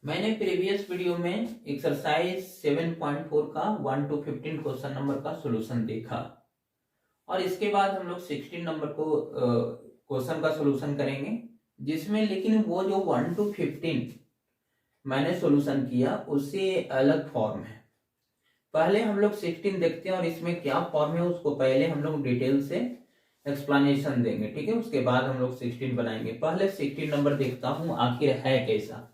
मैंने previous video में exercise 7.4 का 1 to 15 क्वेश्चन नंबर का सॉल्यूशन देखा और इसके बाद हम लोग 16 नंबर को क्वेश्चन का सॉल्यूशन करेंगे, जिसमें लेकिन वो जो 1 to 15 मैंने सॉल्यूशन किया उससे अलग फॉर्म है। पहले हम लोग 16 देखते हैं और इसमें क्या फॉर्म है उसको पहले हम लोग डिटेल से एक्सप्लेनेशन देंगे, ठीक है। उसके बाद हम लोग 16 बनाएंगे। पहले 16 नंबर देखता हूं आखिर है कैसा।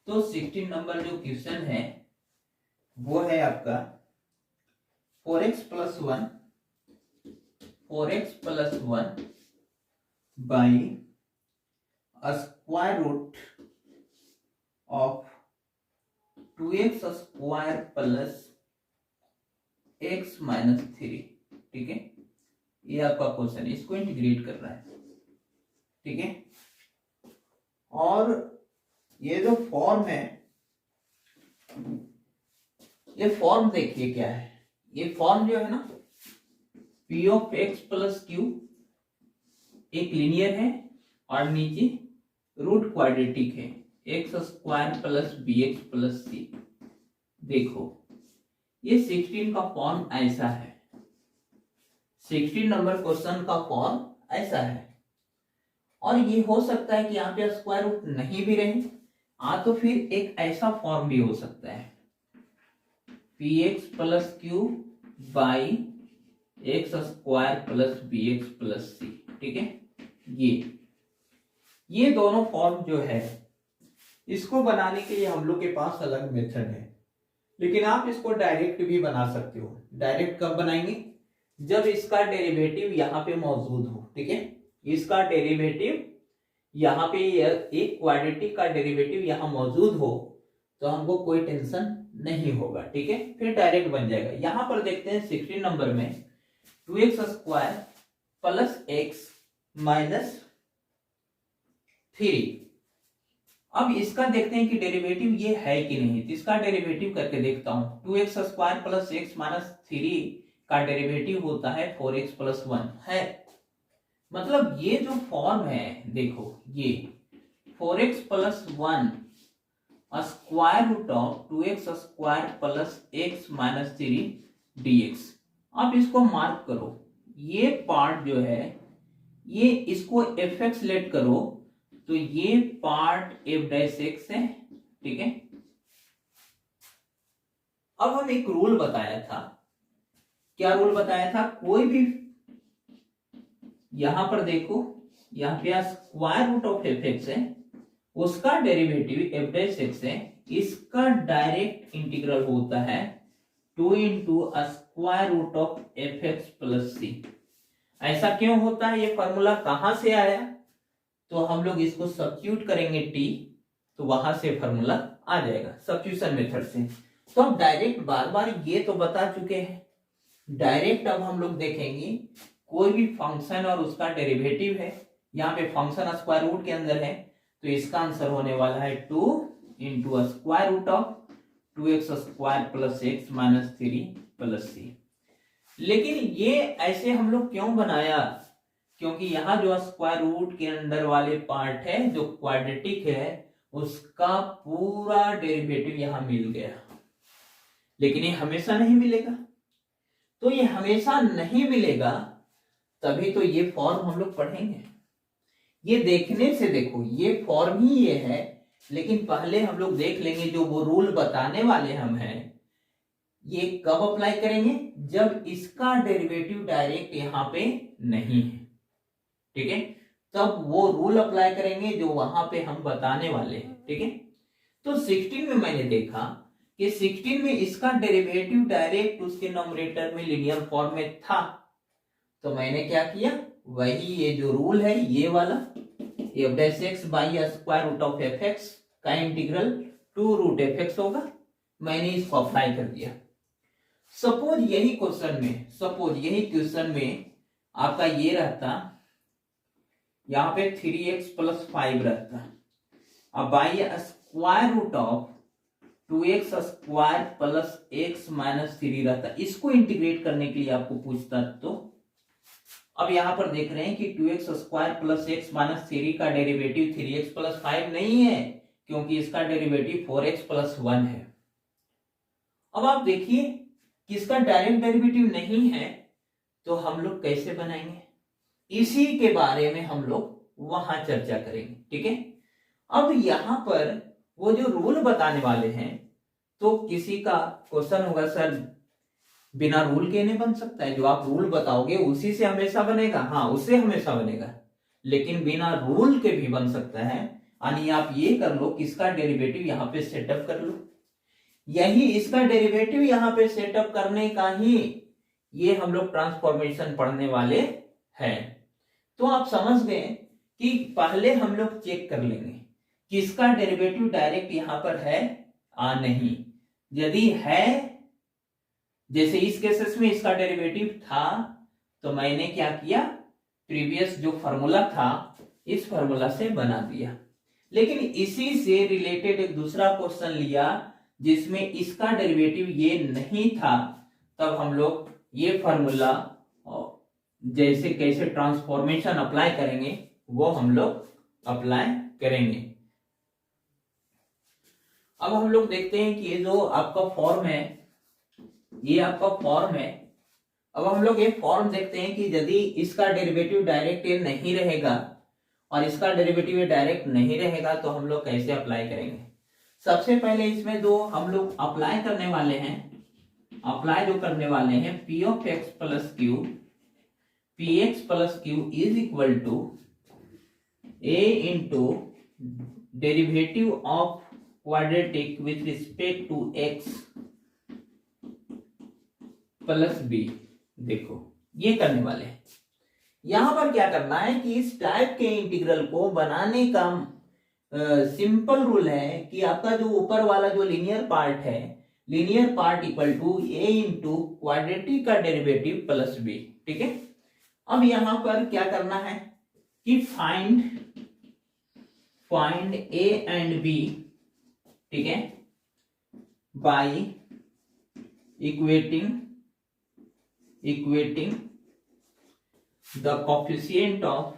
तो 16 नंबर जो क्वेश्चन है वो है आपका 4x plus 1 by square root of 2x square plus x minus 3, ठीक है। ये आपका क्वेश्चन, इसको इंटीग्रेट कर रहा है, ठीक है। और ये जो फॉर्म है, ये फॉर्म देखिए क्या है। ये फॉर्म जो है ना, p of x plus Q एक लीनियर है और नीचे रूट क्वाड्रेटिक है, X square plus B X plus C. देखो ये 16 का फॉर्म ऐसा है, 16 नंबर क्वेश्चन का फॉर्म ऐसा है। और ये हो सकता है कि यहाँ पे स्क्वायर रूट नहीं भी रहे, तो फिर एक ऐसा फॉर्म भी हो सकता है, P X plus Q by x square plus B X plus C, ठीक है। ये दोनों फॉर्म जो है, इसको बनाने के लिए हम लोग के पास अलग मेथड है, लेकिन आप इसको डायरेक्ट भी बना सकते हो। डायरेक्ट कब बनाएंगे? जब इसका डेरिवेटिव यहाँ पे मौजूद हो, ठीक है। इसका डेरिवेटिव यहाँ पे, एक क्वाड्रेटिक का डेरिवेटिव यहाँ मौजूद हो तो हमको कोई टेंशन नहीं होगा, ठीक है। फिर डायरेक्ट बन जाएगा। यहाँ पर देखते हैं 16 नंबर में 2x square plus X minus 3। अब इसका देखते हैं कि डेरिवेटिव ये है कि नहीं। तो इसका डेरिवेटिव करके देखता हूं। 2x square plus X minus 3 का डेरिवेटिव होता है 4x प्लस 1 है। मतलब ये जो फॉर्म है, देखो ये 4x plus 1 square root of 2x square plus X minus 3 dx। आप इसको मार्क करो। ये पार्ट जो है, ये इसको fx लेट करो तो ये पार्ट f डैश x है, ठीक है। अब हम एक रूल बताया था। क्या रूल बताया था? कोई भी, यहां पर देखो, यहां पे स्क्वायर रूट ऑफ fx है, उसका डेरिवेटिव f डैश x है, इसका डायरेक्ट इंटीग्रल होता है 2 into square root of fx plus C. ऐसा क्यों होता है? ये फॉर्मूला कहां से आया? तो हम लोग इसको सब्स्टिट्यूट करेंगे t, तो वहां से फॉर्मूला आ जाएगा सब्स्टिट्यूशन मेथड से। तो हम डायरेक्ट बार बार ये तो बता चुके हैं। डायरेक्ट अब हम लोग देखेंगे कोई भी फंक्शन और उसका डेरिवेटिव है। यहाँ पे फंक्शन स्क्वायर रूट के अंदर है, तो इसका आंसर होने वाला है 2 into square root of 2x square plus X minus 3 plus C. लेकिन ये ऐसे हम लोग क्यों बनाया? क्योंकि यहाँ जो स्क्वायर रूट के अंदर वाले पार्ट है जो क्वाड्रेटिक है, उसका पूरा डेरिवेटिव यहाँ मिल गया। लेकिन ये हमेशा नहीं मिलेगा। तो ये हमेशा नहीं मिलेगा, तभी तो ये फॉर्म हम लोग पढ़ेंगे। ये देखने से देखो, ये फॉर्म ही ये है, लेकिन पहले हम लोग देख लेंगे जो वो रूल बताने वाले हम हैं, ये कब अप्लाई करेंगे? जब इसका डेरिवेटिव डायरेक्ट यहाँ पे नहीं है, ठीक है। तब वो रूल अप्लाई करेंगे जो वहां पे हम बताने वाले हैं, ठीक है। तो 16 में मैंने देखा कि 16 में इसका डेरिवेटिव डायरेक्ट उसके नोमरेटर में लीनियर फॉर्म में था, तो मैंने क्या किया, वही ये जो रूल है ये वाला f dash x by square root of fx का इंटीग्रल 2 रूट fx होगा, मैंने इसको अप्लाई कर दिया। सपोज यही क्वेश्चन में आपका ये रहता, यहाँ पे 3x प्लस 5 रहता, अब by square root of 2x square plus X minus 3 रहता। इसको इंटीग्रेट करने के लिए आपको पूछता, तो अब यहां पर देख रहे हैं कि 2x square plus X minus 3 का डेरिवेटिव 3x प्लस 5 नहीं है, क्योंकि इसका डेरिवेटिव 4x+1 है। अब आप देखिए कि इसका डायरेक्ट डेरिवेटिव नहीं है, तो हम लोग कैसे बनाएंगे, इसी के बारे में हम लोग वहां चर्चा करेंगे। ठीक है, अब यहां पर वो जो रूल बताने वाले हैं, तो किसी का क्वेश्चन होगा सर बिना रूल के नहीं बन सकता है, जो आप रूल बताओगे उसी से हमेशा बनेगा। हाँ, उससे हमेशा बनेगा, लेकिन बिना रूल के भी बन सकता है। यानी आप ये कर लो कि इसका डेरिवेटिव यहाँ पे सेटअप कर लो, यही इसका डेरिवेटिव यहाँ पे सेटअप करने का ही ये हम लोग ट्रांसफॉर्मेशन पढ़ने वाले हैं। तो आप समझ गए कि पहले हम लोग चेक कर लेंगे कि इसका डेरिवेटिव डायरेक्ट यहां पर है नहीं। यदि है, जैसे इस केसेस में इसका डेरिवेटिव था, तो मैंने क्या किया, प्रीवियस जो फॉर्मूला था इस फॉर्मूला से बना दिया। लेकिन इसी से रिलेटेड एक दूसरा क्वेश्चन लिया जिसमें इसका डेरिवेटिव ये नहीं था, तब हम लोग ये फॉर्मूला जैसे कैसे ट्रांसफॉर्मेशन अप्लाई करेंगे वो हम लोग अप्लाई करेंगे। अब हम लोग देखते हैं कि ये जो आपका फॉर्म है, ये आपका फॉर्म है। अब हम लोग ये फॉर्म देखते हैं कि यदि इसका डेरिवेटिव डायरेक्ट ये नहीं रहेगा और इसका डेरिवेटिव ये डायरेक्ट नहीं रहेगा, तो हम लोग कैसे अप्लाई करेंगे। सबसे पहले इसमें जो हम लोग अप्लाई करने वाले हैं, अप्लाई जो करने वाले हैं, P of X plus Q, P X plus Q is equal to A into derivative of quadratic with respect to X plus B. देखो ये करने वाले हैं। यहां पर क्या करना है कि इस टाइप के इंटीग्रल को बनाने का सिंपल रूल है कि आपका जो ऊपर वाला जो लीनियर पार्ट है, linear part equal to A into quadratic का डेरिवेटिव प्लस बी। ठीक है, अब यहां पर क्या करना है कि फाइंड ए एंड बी, ठीक है, by equating the coefficient of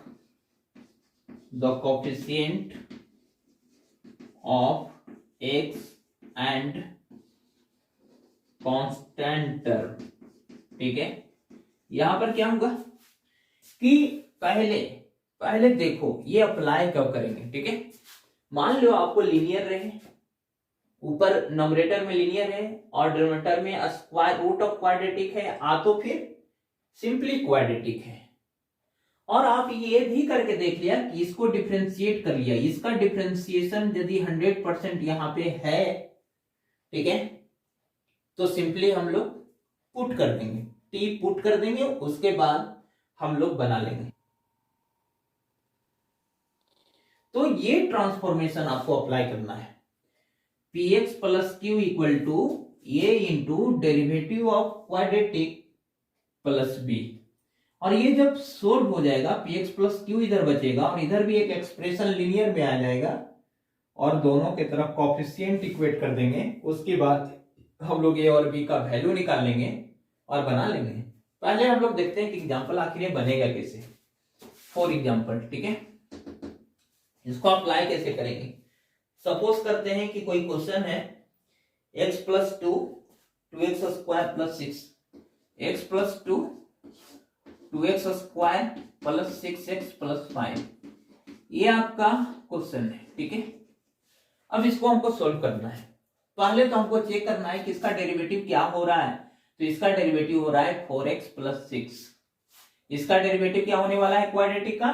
x and constant term। ठीक है, यहां पर क्या होगा कि पहले देखो ये अप्लाई कब करेंगे। ठीक है, मान लो आपको लीनियर रहे, ऊपर नंबरेटर में लीनियर है और डिनोमिनेटर में स्क्वायर रूट ऑफ क्वाड्रेटिक है, आ तो फिर सिंपली क्वाड्रेटिक है, और आप ये भी करके देख लिया कि इसको डिफरेंशिएट कर लिया, इसका डिफरेंशिएशन यदि 100% यहाँ पे है, ठीक है, तो सिंपली हम लोग पुट कर देंगे, टी पुट कर देंगे, उसके बाद हम लोग बना लेंगे। तो ये ट्रांसफॉर्मेशन आपको अप्लाई करना है, P X plus Q equal to A into derivative of quadratic plus B. और ये जब सोल्व हो जाएगा, पी एक्स प्लस क्यू इधर बचेगा और इधर भी एक एक्सप्रेशन लीनियर में आ जाएगा, और दोनों के तरफ कोएफिशिएंट इक्वेट कर देंगे। उसके बाद हम लोग ए और बी का वैल्यू निकाल लेंगे और बना लेंगे। पहले हम लोग देखते हैं कि एग्जाम्पल आखिर ये बनेगा कैसे। फॉर एग्जाम्पल, ठीक है, इसको अप्लाई कैसे करेंगे। सपोज करते हैं कि कोई क्वेश्चन है x plus 2x square plus 6, x plus 2x square plus 6x plus 5, ये आपका क्वेश्चन है। ठीक है, अब इसको हमको सोल्व करना है। पहले तो हमको चेक करना है कि इसका डेरिवेटिव क्या हो रहा है, तो इसका डेरिवेटिव हो रहा है 4x प्लस 6। इसका डेरिवेटिव क्या होने वाला है क्वाड्रेटिक का,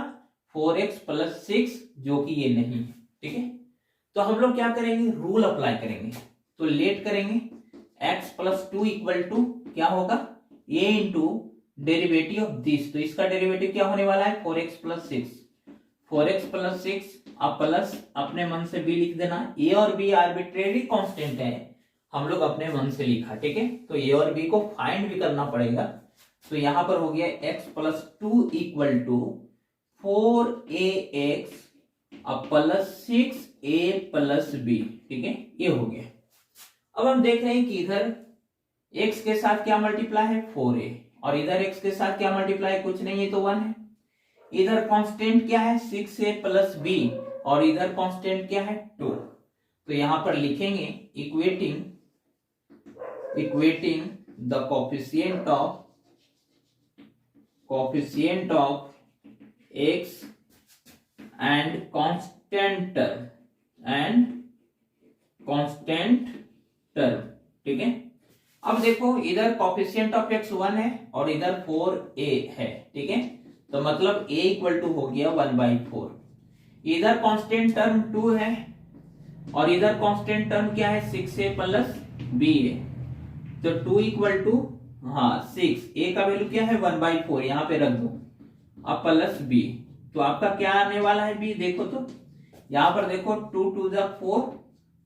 4x प्लस 6, जो कि ये नहीं है। ठीक है, तो हम लोग क्या करेंगे, रूल अप्लाई करेंगे। तो लेट करेंगे, x प्लस 2 इक्वल टू क्या होगा, a into derivative of this, तो इसका डेरिवेटिव क्या होने वाला है 4x प्लस 6, 4x प्लस 6, अब प्लस अपने मन से b लिख देना। a और b आर्बिट्रेरी कांस्टेंट है, हम लोग अपने मन से लिखा। ठीक है, तो a और b को फाइंड भी करना पड़ेगा। तो यहां पर हो गया x plus 2 equal to 4ax अब प्लस 6a प्लस b। ठीक है, ये हो गया। अब हम देख रहे हैं कि इधर x के साथ क्या मल्टीप्लाई है 4a, और इधर x के साथ क्या मल्टीप्लाई, कुछ नहीं है तो 1 है। इधर कांस्टेंट क्या है 6a प्लस b, और इधर कांस्टेंट क्या है 2। तो यहां पर लिखेंगे equating the coefficient of x and constant term, ठीक है। अब देखो इधर कोफिशिएंट ऑफ x 1 है और इधर 4a है, ठीक है। तो मतलब a इक्वल टू हो गया 1/4। इधर कांस्टेंट टर्म 2 है और इधर कांस्टेंट टर्म क्या है 6a प्लस b है। तो 2 इक्वल टू 6, a का वैल्यू क्या है 1/4, यहां पे रख दो। अब प्लस b, तो आपका क्या आने वाला है b, देखो तो यहां पर देखो 2 2 जा 4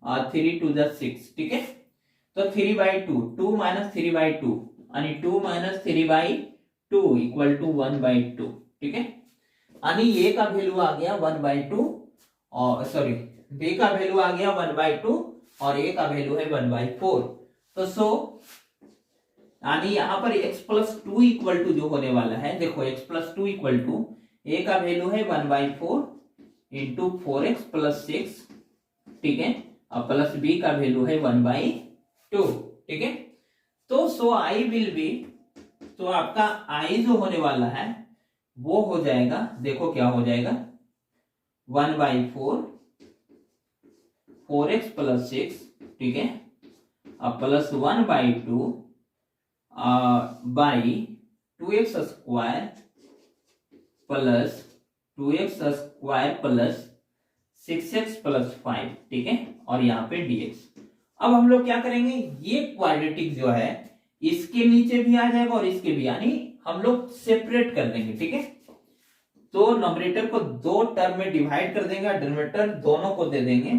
और 3 2 जा 6, ठीक है। तो 3/2, 2 माइनस 3/2 आणि 2 माइनस 3/2 इक्वल टू 1/2, ठीक है। आणि a का वैल्यू आ गया 1/2 और सॉरी b का वैल्यू आ गया 1/2 और a का वैल्यू है 1/4। तो सो यानी यहां पर x प्लस 2 इक्वल टू जो होने वाला है, देखो x plus 2 equal to a का वैल्यू है 1/4 इंटू 4x प्लस 6, ठीक है, और प्लस b का वैल्यू है 1/2, ठीक है। तो सो i विल बी, तो आपका i जो होने वाला है वो हो जाएगा, देखो क्या हो जाएगा 1/4 4x प्लस 6, ठीक है, अब plus 1/2 by 2x square plus 2x square plus 6x plus 5, ठीक है, और यहाँ पे dx। अब हम लोग क्या करेंगे, ये क्वाड्रेटिक जो है इसके नीचे भी आ जाएगा और इसके भी, यानी हम लोग सेपरेट कर देंगे, ठीक है। तो नॉमिनेटर को दो टर्म में डिवाइड कर देंगे, डिनोमिनेटर दोनों को दे देंगे।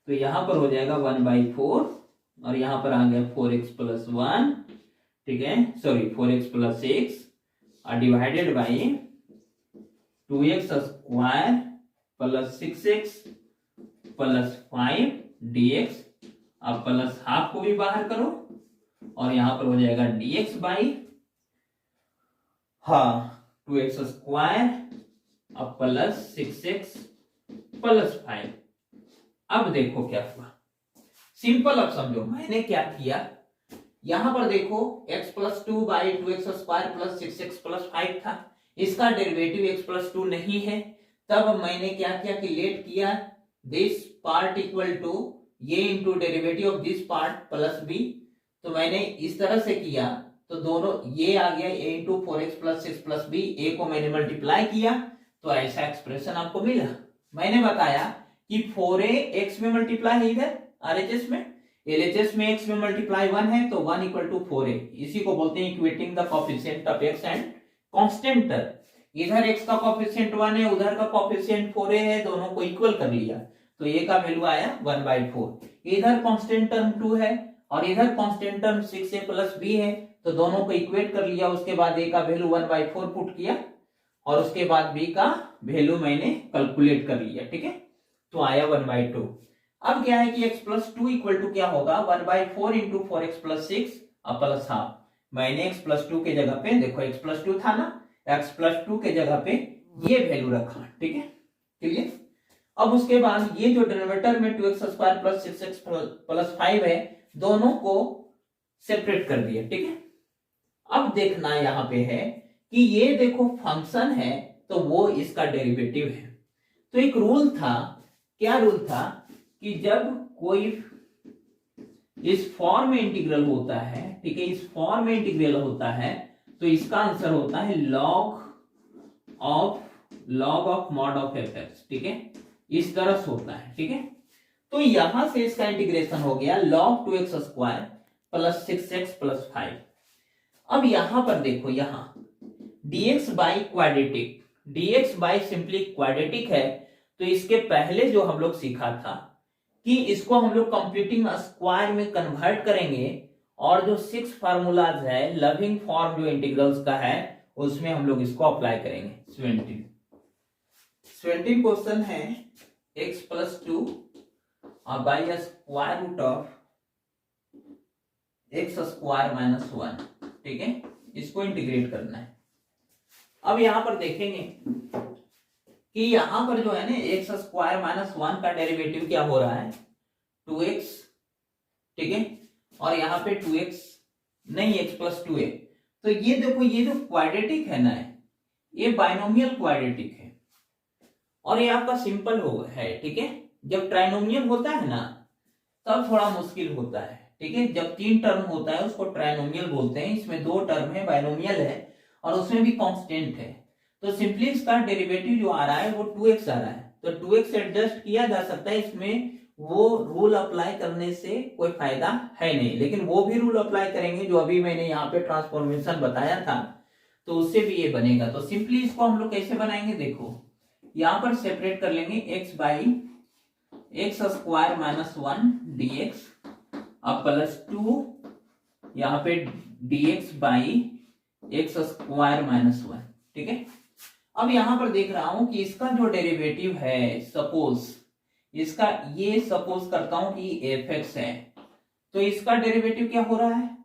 तो यहां पर हो जाएगा 1/4 और यहां पर आ गया 4x प्लस 1, ठीक है, सॉरी 4x प्लस 6 और divided by 2x square plus 6x plus 5 dx। अब प्लस हाफ को भी बाहर करो और यहां पर हो जाएगा dx बाई 2x स्क्वायर अब प्लस 6x प्लस 5। अब देखो क्या हुआ, सिंपल। अब समझो मैंने क्या किया, यहां पर देखो x plus 2 by 2x square plus 6x plus 5 था, इसका डेरिवेटिव x प्लस 2 नहीं है। तब मैंने क्या किया कि लेट किया दिस पार्ट इक्वल टू ये into derivative of this part plus b। तो मैंने इस तरह से किया, तो दोनों ये आ गया a into 4x plus 6 plus b, a को मैंने मल्टीप्लाई किया तो ऐसा एक्सप्रेशन आपको मिला। मैंने बताया कि 4a x में मल्टीप्लाई है इधर RHS में, LHS में x में मल्टीप्लाई 1 है, तो 1 इक्वल टू 4a, इसी को बोलते हैं equating the coefficient of x and constant term. इधर x का कोएफिशिएंट 1 है, उधर का कोएफिशिएंट 4a है, दोनों को इक्वल कर लिया तो a का वैल्यू आया 1/4। इधर कांस्टेंट टर्म 2 है और इधर constant term 6a plus b है, तो दोनों को इक्वेट कर लिया। उसके बाद a का वैल्यू 1/4 पुट किया और उसके बाद b का वैल्यू मैंने कैलकुलेट कर लिया, ठीक है, तो आया 1/2। अब क्या है कि x प्लस 2 इक्वल टू क्या होगा 1/4 इंटू 4x प्लस 6 और प्लस हाफ। मैंने x प्लस 2 के जगह पे, देखो x प्लस 2 था ना, x प्लस 2 के जगह पे ये वैल्यू रखा, ठीक है, क्लियर। अब उसके बाद ये जो डिनोमिनेटर में 2x square plus 6x plus 5 है, दोनों को सेपरेट कर दिया, ठीक है। अब देखना यहां पे है कि ये देखो फंक्शन है तो वो इसका डेरिवेटिव है। तो एक रूल था, क्या रूल था कि जब कोई इस फॉर्म में इंटीग्रल होता है, ठीक है, इस फॉर्म में इंटीग्रल होता है तो इसका आंसर होता है log of mod of fx, ठीक है, इस तरह से होता है, ठीक है। तो यहां से इसका इंटीग्रेशन हो गया log 2x square plus 6x plus 5। अब यहां पर देखो, यहां dx by quadratic, dx by simply quadratic है, तो इसके पहले जो हम लोग सीखा था कि इसको हम लोग कंप्यूटिंग स्क्वायर में कन्वर्ट करेंगे और जो 6 फार्मूलाज है लविंग फॉर्म जो इंटीग्रल्स का है उसमें हम लोग इसको अप्लाई करेंगे। 17 क्वेश्चन है x plus 2 by square root of x square minus 1, ठीक है, इसको इंटीग्रेट करना है। अब यहां पर देखेंगे कि यहां पर जो है ना x स्क्वायर माइनस 1 का डेरिवेटिव क्या हो रहा है 2x, ठीक है, और यहाँ पे 2x नहीं, x प्लस 2a। तो ये देखो, ये जो क्वाड्रेटिक है ना, ये बाइनोमियल क्वाड्रेटिक है और ये आपका सिंपल है, ठीक है। जब ट्राइनोमियल होता है ना तब थोड़ा मुश्किल होता है, ठीक है। जब 3 टर्म होता है उसको ट्राइनोमियल बोलते हैं। इसमें 2 टर्म है, बाइनोमियल है और उसमें भी कांस्टेंट है। तो सिंपली इसका डेरिवेटिव जो आ रहा है वो 2x आ रहा है, तो 2x एडजस्ट किया जा सकता है। इसमें वो रूल अप्लाई करने से कोई फायदा है नहीं, लेकिन वो भी रूल अप्लाई करेंगे जो अभी मैंने यहाँ पे ट्रांसफॉर्मेशन बताया था, तो उससे भी ये बनेगा। तो सिंपली इसको हम लोग कैसे बनाएंगे, देखो यहाँ पर सेपरेट कर लेंगे x by x square minus 1 dx अब प्लस 2 यहाँ पे dx by x square minus 1, ठीक है। अब यहां पर देख रहा हूं कि इसका जो डेरिवेटिव है, सपोज इसका, ये सपोज करता हूं कि fx है, तो इसका डेरिवेटिव क्या हो रहा है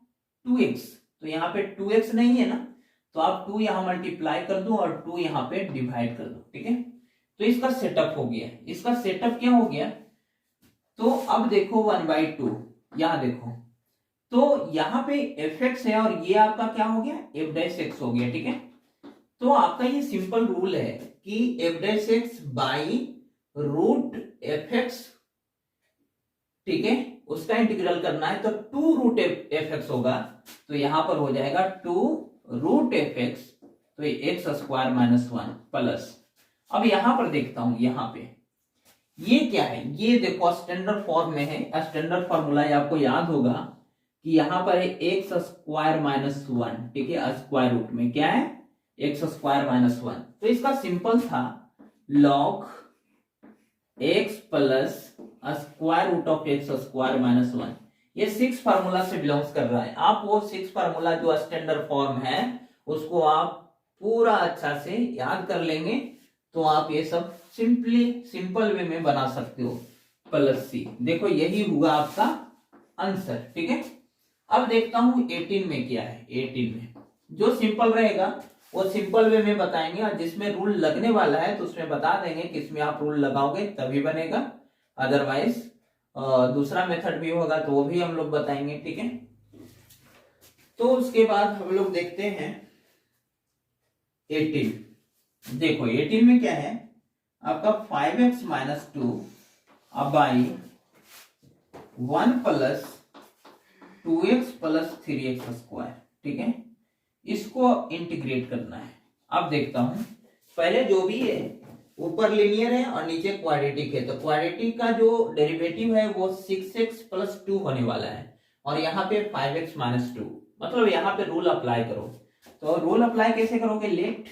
2x। तो यहाँ पे 2x नहीं है ना, तो आप 2 यहां मल्टीप्लाई कर दो और 2 यहाँ पे डिवाइड कर दो, ठीक है। तो इसका सेटअप हो गया। इसका सेटअप क्या हो गया, तो अब देखो 1/2 यहां देखो, तो यहाँ पे fx है और ये आपका क्या हो गया f डैश x हो गया, ठीक है। तो आपका ये सिंपल रूल है कि f dash x by root fx, ठीक है, उसका इंटीग्रल करना है तो 2 रूट fx होगा, तो यहां पर हो जाएगा 2 रूट fx, तो ये x स्क्वायर माइनस 1 प्लस। अब यहां पर देखता हूं, यहां पे ये क्या है, ये देखो स्टैंडर्ड फॉर्म में है। स्टैंडर्ड फॉर्मूला आपको याद होगा कि यहां पर है एक्स स्क्वायर माइनस 1, ठीक है, स्क्वायर रूट में क्या है एक्स स्क्वायर माइनस 1। तो इसका सिंपल था log X plus square root of x square minus 1। ये 6 फार्मूला से बिलोंग्स कर रहा है। आप वो 6 फार्मूला जो स्टैंडर्ड फॉर्म है उसको आप पूरा अच्छा से याद कर लेंगे, तो आप ये सब सिंपल वे में बना सकते हो। प्लस सी, देखो यही हुआ आपका आंसर, ठीक है। अब देखता हूं 18 में क्या है। 18 में जो सिंपल रहेगा वो सिंपल वे में बताएंगे, और जिसमें रूल लगने वाला है तो उसमें बता देंगे कि इसमें आप रूल लगाओगे तभी बनेगा, अदरवाइज दूसरा मेथड भी होगा तो वो भी हम लोग बताएंगे, ठीक है। तो उसके बाद हम लोग देखते हैं 18। देखो 18 में क्या है आपका 5x माइनस 2 अब by 1 plus 2x plus 3x square, ठीक है। इसको इंटीग्रेट करना है। अब देखता हूं, पहले जो भी है ऊपर लीनियर है और नीचे क्वाड्रेटिक है, तो क्वाड्रेटिक का जो डेरिवेटिव है वो 6x प्लस 2 होने वाला है, और यहाँ पे 5x माइनस 2, मतलब यहाँ पे रूल अप्लाई करो। तो रूल अप्लाई कैसे करोगे, let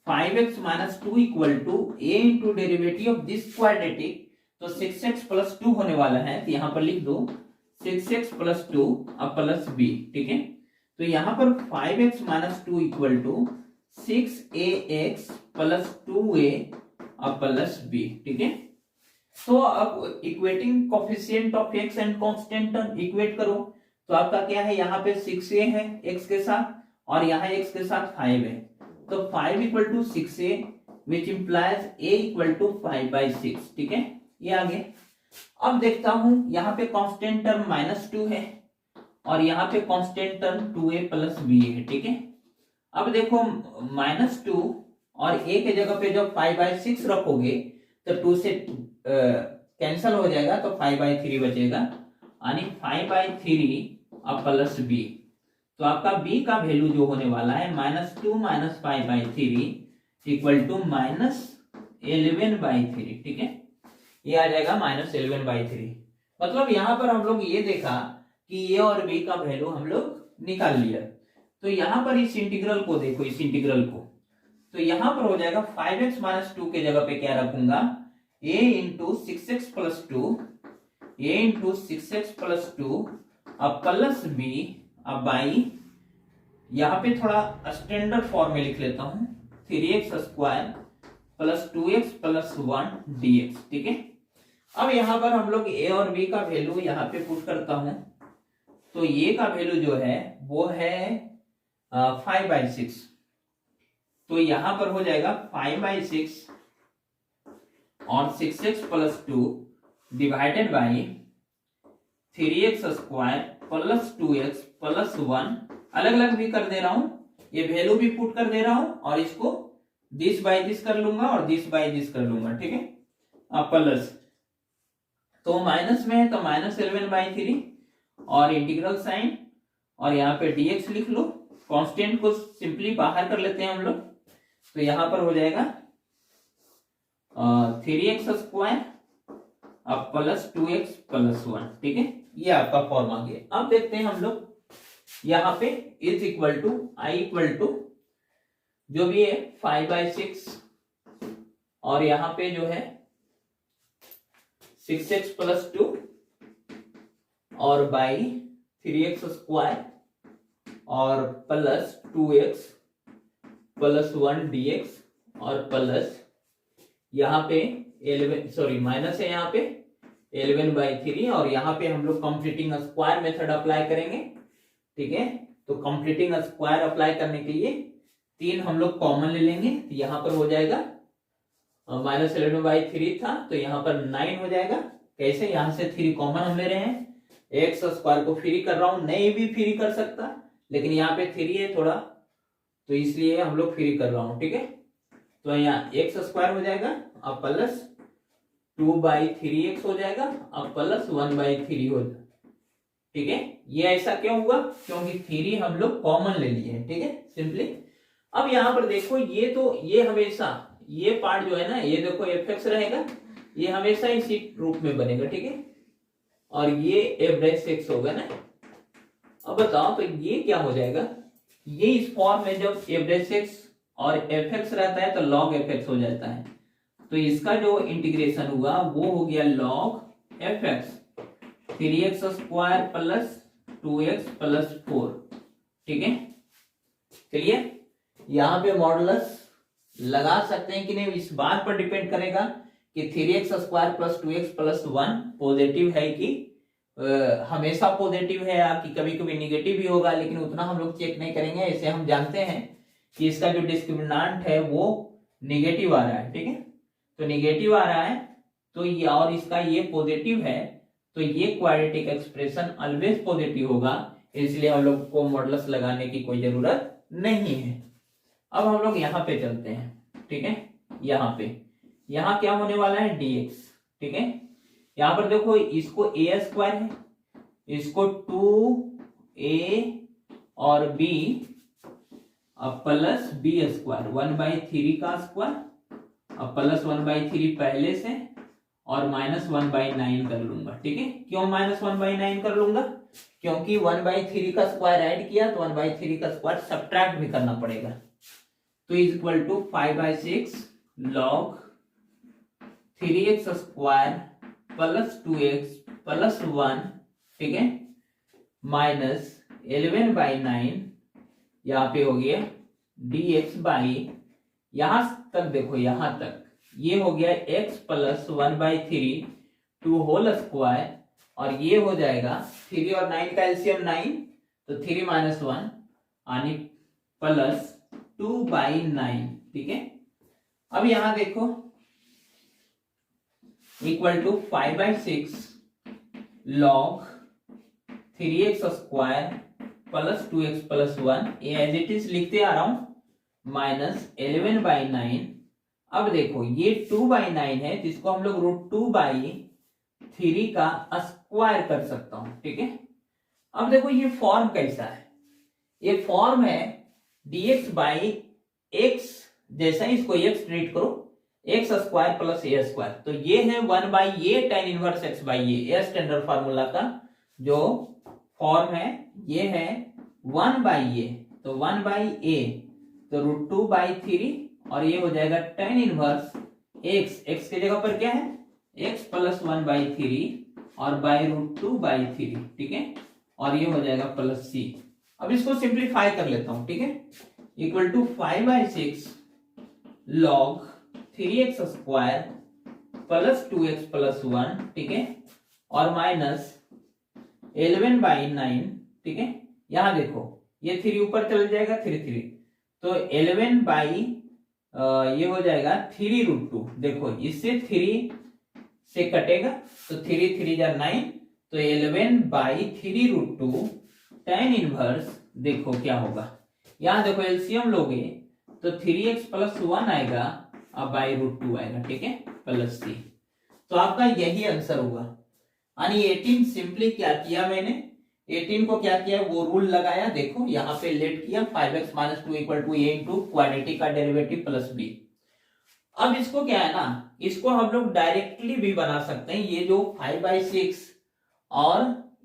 5x minus 2 equal to a into derivative of this quadratic, तो 6x प्लस 2 होने वाला है, तो यहाँ पर लिख दो 6x प्लस 2 अब प्लस b, ठीक है। तो यहाँ पर 5x minus 2 equal to 6ax plus 2a अब प्लस b, ठीक है। तो अब equating coefficient of x and constant term equate करो, तो आपका क्या है, यहाँ पे 6a है x के साथ और यहाँ x के साथ 5 है, तो 5 equal to 6a which implies a equal to 5/6, ठीक है, ये आ गया। अब देखता हूं यहाँ पे कांस्टेंट टर्म -2 है और यहाँ पे constant term 2a plus b है, ठीक है। अब देखो -2 और a के जगह पे जब 5/6 रखोगे तो 2 से कैंसल हो जाएगा, तो 5/3 बचेगा, यानी 5/3 अब प्लस b। तो आपका b का वैल्यू जो होने वाला है -2 माइनस 5/3 इक्वल टू -11/3, ठीक है, ये आ जाएगा -11/3। मतलब यहां पर हम लोग ये देखा कि a और b का वैल्यू हम लोग निकाल लिया। तो यहां पर इस इंटीग्रल को देखो, इस इंटीग्रल को, तो यहां पर हो जाएगा 5x माइनस 2 के जगह पे क्या रखूंगा, a into 6x plus 2, a into 6x plus 2 अब प्लस b अब बाई, यहाँ पे थोड़ा स्टैंडर्ड फॉर्म में लिख लेता हूं 3x square plus 2x plus 1 dx, ठीक है। अब यहाँ पर हम लोग a और b का वैल्यू यहाँ पे पुट करता हूं, तो a का वैल्यू जो है वो है 5/6, तो यहां पर हो जाएगा 5/6 और 6x plus 2 divided by 3x square plus 2x plus 1, अलग अलग भी कर दे रहा हूं, ये वैल्यू भी पुट कर दे रहा हूं और इसको दिस बाई दिस कर लूंगा और दिस बाई दिस कर लूंगा, ठीक है। अब प्लस तो माइनस में है तो -11/3 और इंटीग्रल साइन और यहाँ पे dx लिख लो, कांस्टेंट को सिंपली बाहर कर लेते हैं हम लोग, तो यहाँ पर हो जाएगा 3x स्क्वायर अब प्लस 2x प्लस 1, ठीक है। ये आपका फॉर्म आ गया। अब देखते हैं हम लोग यहाँ पे is equal to I equal to जो भी है 5/6 और यहाँ पे जो है 6x प्लस 2 और बाई 3x स्क्वायर और प्लस 2x प्लस 1 dx और प्लस यहाँ पे 11 सॉरी माइनस है यहाँ पे 11/3 और यहाँ पे हम लोग कंप्लीटिंग स्क्वायर मेथड अप्लाई करेंगे, ठीक है। तो कंप्लीटिंग स्क्वायर अप्लाई करने के लिए 3 हम लोग कॉमन ले लेंगे, तो यहाँ पर हो जाएगा -11/3 था तो यहाँ पर 9 हो जाएगा। कैसे, यहाँ से 3 कॉमन हम ले रहे हैं, एक्स स्क्वायर को फ्री कर रहा हूं, नहीं भी फ्री कर सकता लेकिन यहाँ पे 3 है थोड़ा तो इसलिए हम लोग फ्री कर रहा हूं, ठीक है। तो यहाँ एक्स स्क्वायर हो जाएगा अब प्लस 2/3x हो जाएगा अब प्लस 1/3 हो जाएगा, ठीक है। ये ऐसा क्यों हुआ, क्योंकि 3 हम लोग कॉमन ले लिए हैं, ठीक है, सिंपली। अब यहाँ पर देखो ये तो ये हमेशा ये पार्ट जो है ना ये देखो fx रहेगा, ये हमेशा इसी रूप में बनेगा, ठीक है। और ये f' होगा ना। अब बताओ तो ये क्या हो जाएगा, ये इस फॉर्म में जब f' और fx रहता है तो log fx हो जाता है, तो इसका जो इंटीग्रेशन हुआ वो हो गया log fx 3x square plus 2x plus 4, ठीक है। चलिए यहाँ पे मॉडुलस लगा सकते हैं कि नहीं, इस बात पर डिपेंड करेगा कि 3x square plus 2x plus 1 positive है कि हमेशा पॉजिटिव है या कि कभी कभी निगेटिव भी होगा, लेकिन उतना हम लोग चेक नहीं करेंगे। ऐसे हम जानते हैं कि इसका जो डिस्क्रिमिनेंट है वो निगेटिव आ रहा है, ठीक है। तो निगेटिव आ रहा है तो ये और इसका ये पॉजिटिव है तो ये क्वाड्रेटिक एक्सप्रेशन ऑलवेज पॉजिटिव होगा, इसलिए हम लोग को मॉडुलस लगाने की कोई जरूरत नहीं है। अब हम लोग यहाँ पे चलते हैं, ठीक है। यहाँ क्या होने वाला है dx, ठीक है। यहाँ पर देखो इसको a स्क्वायर है, इसको 2a और b प्लस b स्क्वायर 1/3 का स्क्वायर अब प्लस 1/3 पहले से और -1/9 कर लूंगा, ठीक है। क्यों -1/9 कर लूंगा, क्योंकि 1/3 का स्क्वायर ऐड किया तो 1/3 का स्क्वायर सब्ट्रैक्ट भी करना पड़ेगा, तो is equal to 5/6 log 3x square plus 2x plus 1, ठीक है, माइनस 11/9 यहाँ पे हो गया dx बाई यहां तक देखो यहां तक ये हो गया x प्लस 1/3 2 होल स्क्वायर और ये हो जाएगा 3 और 9 का एलसीएम 9 तो 3 - 1 यानी प्लस 2/9, ठीक है। अब यहां देखो equal to 5/6 log 3x square plus 2x plus 1 ये एज इट इज लिखते आ रहा हूं माइनस 11/9। अब देखो ये 2/9 है जिसको हम लोग √2/3 का स्क्वायर कर सकता हूं, ठीक है। अब देखो ये फॉर्म कैसा है, ये फॉर्म है dx बाई x, जैसा ही इसको x ट्रीट करो x square plus a square, तो ये है 1/a tan inverse x by a, standard formula का जो फॉर्म है ये है 1/a, तो 1/a तो √2/3 और ये हो जाएगा tan इनवर्स x के जगह पर क्या है x प्लस 1/3 और बाई √2/3, ठीक है, और ये हो जाएगा प्लस c। अब इसको सिंप्लीफाई कर लेता हूं, ठीक है, equal to 5/6 log 3x square plus 2x plus 1, ठीक है, और माइनस 11/9, ठीक है। यहां देखो ये 3 ऊपर चल जाएगा 3 तो 11 बाई ये हो जाएगा 3 √2, देखो इससे 3 से कटेगा तो 3 3 जा 9, तो 11/3√2 tan इनवर्स देखो क्या होगा, यहां देखो एलसीएम लोगे तो 3x + 1 आएगा अब /√2 आएगा, ठीक है, प्लस c। तो आपका यही आंसर होगा। यानी 18 सिंपली क्या किया मैंने, 18 को क्या किया, वो रूल लगाया, देखो यहाँ पे लेट किया 5x - 2 = a इंटू क्वाड्रेटिक का डेरिवेटिव प्लस b। अब इसको क्या है ना, इसको हम लोग डायरेक्टली भी बना सकते हैं, ये जो 5/6 और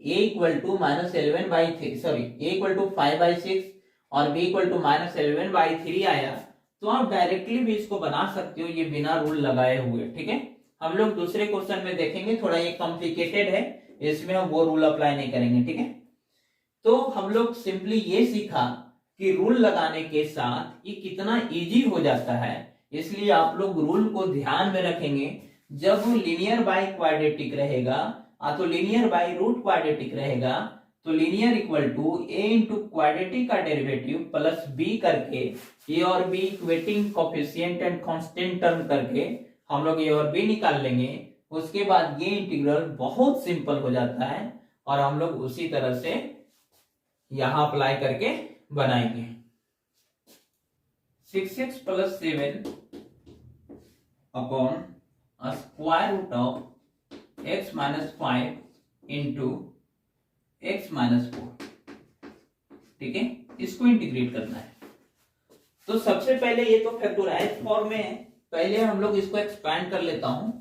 a = -11/3 सॉरी a = 5/6 और b = -11/3 आया, तो आप डायरेक्टली भी इसको बना सकते हो, ये बिना रूल लगाए हुए, ठीक है। हम लोग दूसरे क्वेश्चन में देखेंगे, थोड़ा ये कॉम्प्लिकेटेड है, इसमें हम वो रूल अप्लाई नहीं करेंगे, ठीक है। तो हम लोग सिंपली ये सीखा कि रूल लगाने के साथ ये कितना इजी हो जाता है, इसलिए आप लोग रूल को ध्यान में रखेंगे। जब लीनियर बाय क्वाड्रेटिक रहेगा तो लीनियर बाय रूट क्वाड्रेटिक रहेगा, तो linear equal to a into quadratic का डेरिवेटिव प्लस b करके a और b equating coefficient and constant term करके हम लोग a और b निकाल लेंगे। उसके बाद ये इंटीग्रल बहुत सिंपल हो जाता है और हम लोग उसी तरह से यहां अप्लाई करके बनाएंगे। 6x + 7 upon square root of x - 5 into x - 4, ठीक है, इसको इंटीग्रेट करना है। तो सबसे पहले ये तो फैक्टराइज फॉर्म में है, पहले हम लोग इसको एक्सपैंड कर लेता हूं,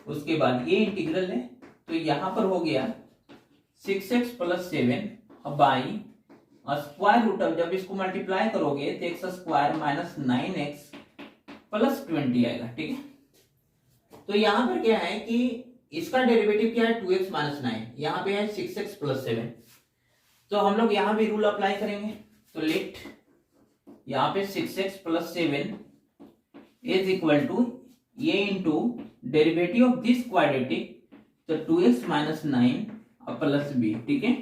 उसके बाद ये इंटीग्रल है, तो यहां पर हो गया 6x + 7 by square root of, जब इसको मल्टीप्लाई करोगे तो x² - 9x + 20 आएगा, ठीक है। तो यहां पर क्या है कि इसका डेरिवेटिव क्या है 2x - 9, यहां पे है 6x + 7, तो हम लोग यहां भी रूल अप्लाई करेंगे। तो लेट यहां पे 6x + 7 is equal to a into derivative of this quadratic, तो 2x - 9 प्लस b, ठीक है।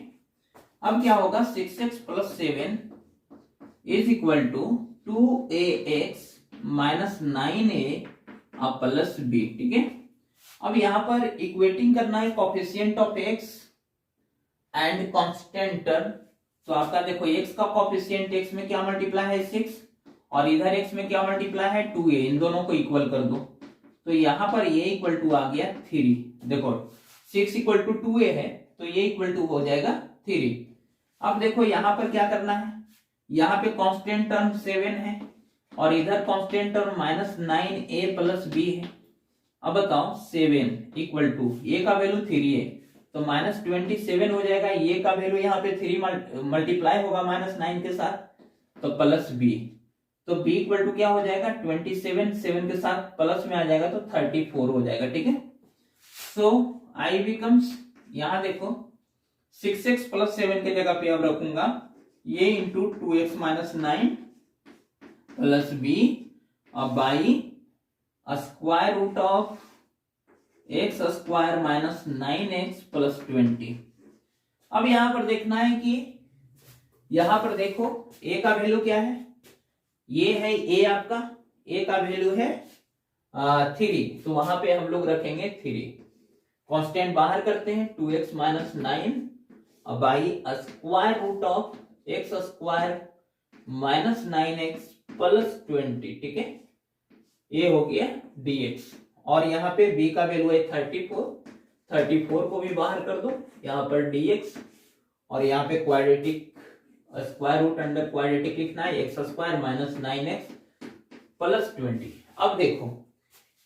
अब क्या होगा 6x + 7 is equal to 2ax - 9a plus b, ठीक है। अब यहां पर इक्वेटिंग करना है coefficient of x and constant term, तो आपका देखो x का कोफिशिएंट x में क्या मल्टीप्लाई है 6 और इधर x में क्या मल्टीप्लाई है 2a, इन दोनों को इक्वल कर दो, तो यहां पर a = आ गया 3, देखो 6 = 2a है तो ये = हो जाएगा 3। अब देखो यहां पर क्या करना है, यहां पे कांस्टेंट टर्म 7 है और इधर कांस्टेंट टर्म -9a + b है। अब बताओ 7 = a का वैल्यू 3 है तो -27 हो जाएगा, a का वैल्यू यहाँ पे 3 मल्टीप्लाई होगा -9 के साथ, तो प्लस b, तो b = क्या हो जाएगा 27, 7 के साथ प्लस में आ जाएगा तो 34 हो जाएगा, ठीक है। सो i बिकम्स, यहां देखो 6x + 7 के जगह पे अब रखूंगा ये into 2x - 9 plus b by square root of x² - 9x + 20। अब यहां पर देखना है कि यहां पर देखो a का वैल्यू क्या है, ये है a, आपका a का वैल्यू है 3, तो वहां पे हम लोग रखेंगे 3, कांस्टेंट बाहर करते हैं 2x - 9 by square root of x² - 9x + 20, ठीक है, ये हो गया dx। और यहाँ पे b का वैल्यू है 34 को भी बाहर कर दो, यहाँ पर dx और यहाँ पे quadratic square root under quadratic लिखना है x² - 9x + 20। अब देखो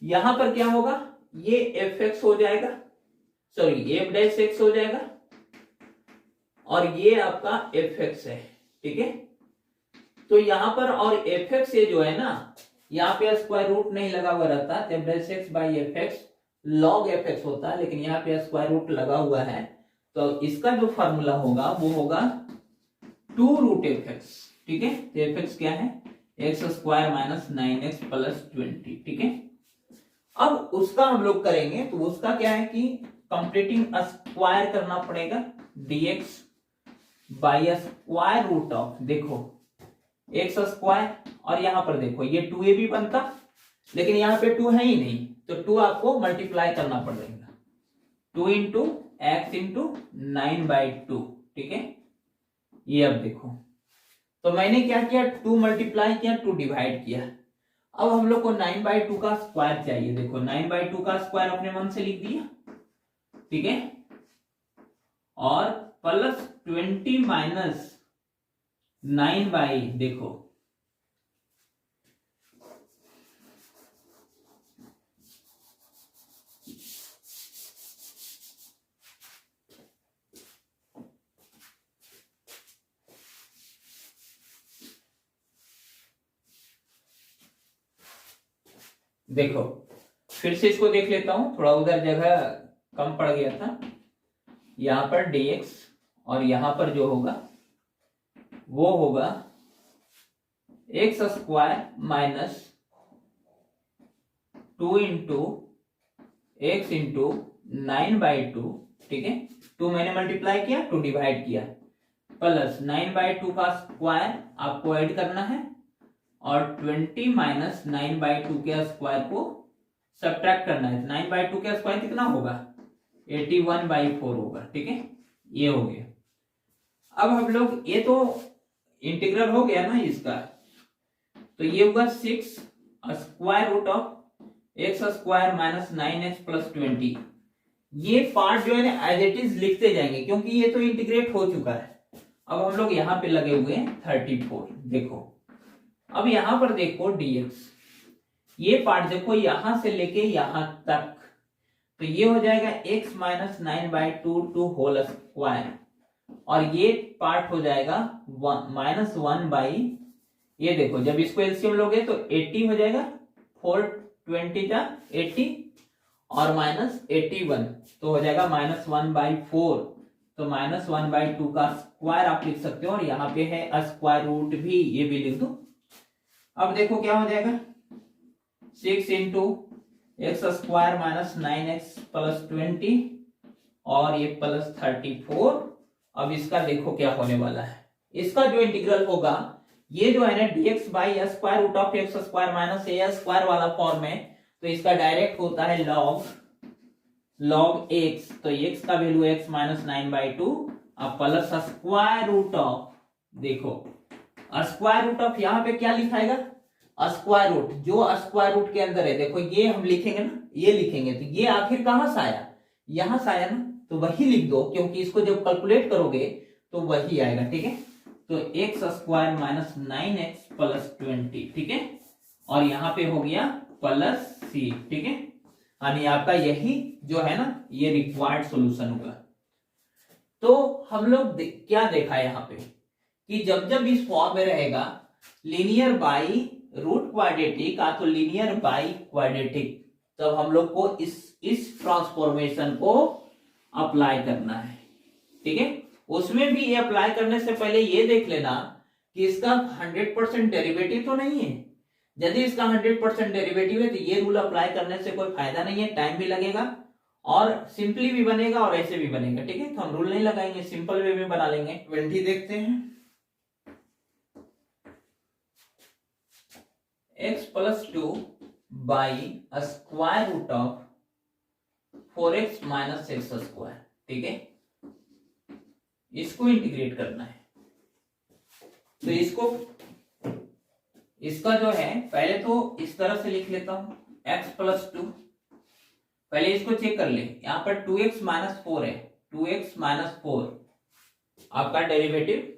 यहां पर क्या होगा, ये fx हो जाएगा, सॉरी f' हो जाएगा और ये आपका fx है, ठीक है। तो यहां पर और fx ये जो है ना, यहाँ पे स्क्वायर रूट नहीं लगा हुआ रहता, f(x/fx) log fx होता है, लेकिन यहाँ पे स्क्वायर रूट लगा हुआ है, तो इसका जो फॉर्मूला होगा वो होगा 2√fx, ठीक है। तो fx क्या है x² - 9x + 20, ठीक है। अब उसका हम लोग करेंगे, तो उसका क्या है कि कंप्लीटिंग स्क्वायर करना पड़ेगा dx by square root of, देखो x² और यहां पर देखो ये 2a भी बनता, लेकिन यहाँ पे 2 है ही नहीं, तो 2 आपको मल्टीप्लाई करना पड़ेगा, 2 इंटू एक्स इंटू 9/2, ठीक है। ये अब देखो, तो मैंने क्या किया, 2 मल्टीप्लाई किया, 2 डिवाइड किया। अब हम लोग को 9/2 का स्क्वायर चाहिए। देखो 9/2 का स्क्वायर अपने मन से लिख दिया, ठीक है, और प्लस 20 माइनस 9 देखो देखो फिर से इसको देख लेता हूं, थोड़ा उधर जगह कम पड़ गया था। यहां पर dx और यहां पर जो होगा वो होगा x square minus 2 into x into 9/2, ठीक है। 2 मैंने मल्टीप्लाई किया, 2 डिवाइड किया, प्लस 9/2 का स्क्वायर आपको ऐड करना है और 20 माइनस 9/2 के स्क्वायर को सब्ट्रैक्ट करना है। 9/2 का स्क्वायर कितना होगा, 81/4 होगा, ठीक है। ये हो गया। अब हम लोग, ये तो इंटीग्रल हो गया ना इसका, तो ये होगा 6 square root of x square minus 9x plus 20। ये पार्ट जो है ना एज इट इज लिखते जाएंगे क्योंकि ये तो इंटीग्रेट हो चुका है। अब हम लोग यहाँ पे लगे हुए हैं 34। देखो अब यहां पर देखो dx, ये पार्ट देखो यहां से लेके यहां तक, तो ये हो जाएगा x minus 9/2 to whole square, और ये पार्ट हो जाएगा -1 ये देखो जब इसको एलसीएम लोगे तो 80 हो जाएगा, 420 जा 80 और -81 तो हो जाएगा -1/4। तो -1/2 का स्क्वायर आप लिख सकते हो, और यहाँ पे है स्क्वायर रूट भी, ये भी लिख दो। अब देखो क्या हो जाएगा, 6 into x square minus 9x plus 20 और ये प्लस 34। अब इसका देखो क्या होने वाला है, इसका जो इंटीग्रल होगा ये जो है ना dx by square root of x square minus A square वाला फॉर्म है, तो इसका डायरेक्ट होता है log x, तो x का वैल्यू x माइनस 9/2 अब प्लस स्क्वायर रूट ऑफ, देखो स्क्वायर रूट ऑफ यहाँ पे क्या लिखाएगा, स्क्वायर रूट, जो स्क्वायर रूट के अंदर है देखो ये हम लिखेंगे ना, ये लिखेंगे तो ये आखिर कहां से आया, यहां से आया ना, तो वही लिख दो क्योंकि इसको जब कैलकुलेट करोगे तो वही आएगा, ठीक है। तो x square minus 9x plus 20, ठीक है, और यहाँ पे हो गया प्लस सी, ठीक है। यानी आपका यही जो है ना ये रिक्वायर्ड सॉल्यूशन होगा। तो हम लोग क्या देखा यहाँ पे कि जब जब इस फॉर्म में रहेगा लीनियर बाई रूट क्वाड्रेटिक या तो लीनियर बाई क्वाड्रेटिक, तब हम लोग को इस ट्रांसफॉर्मेशन को अप्लाई करना है, ठीक है। उसमें भी ये अप्लाई करने से पहले ये देख लेना कि इसका 100% डेरिवेटिव तो नहीं है। यदि इसका 100% डेरिवेटिव है तो ये रूल अप्लाई करने से कोई फायदा नहीं है, टाइम भी लगेगा और सिंपली भी बनेगा और ऐसे भी बनेगा, ठीक है। तो हम रूल नहीं लगाएंगे, सिंपल वे में बना लेंगे। 20 देखते हैं, x plus 2 by square root of 4x minus X square, ठीक है, इसको इंटीग्रेट करना है। तो इसका जो है पहले तो इस तरह से लिख लेता हूं, x प्लस 2, पहले इसको चेक कर ले, यहां पर 2x माइनस 4 है, 2x माइनस 4 आपका डेरिवेटिव,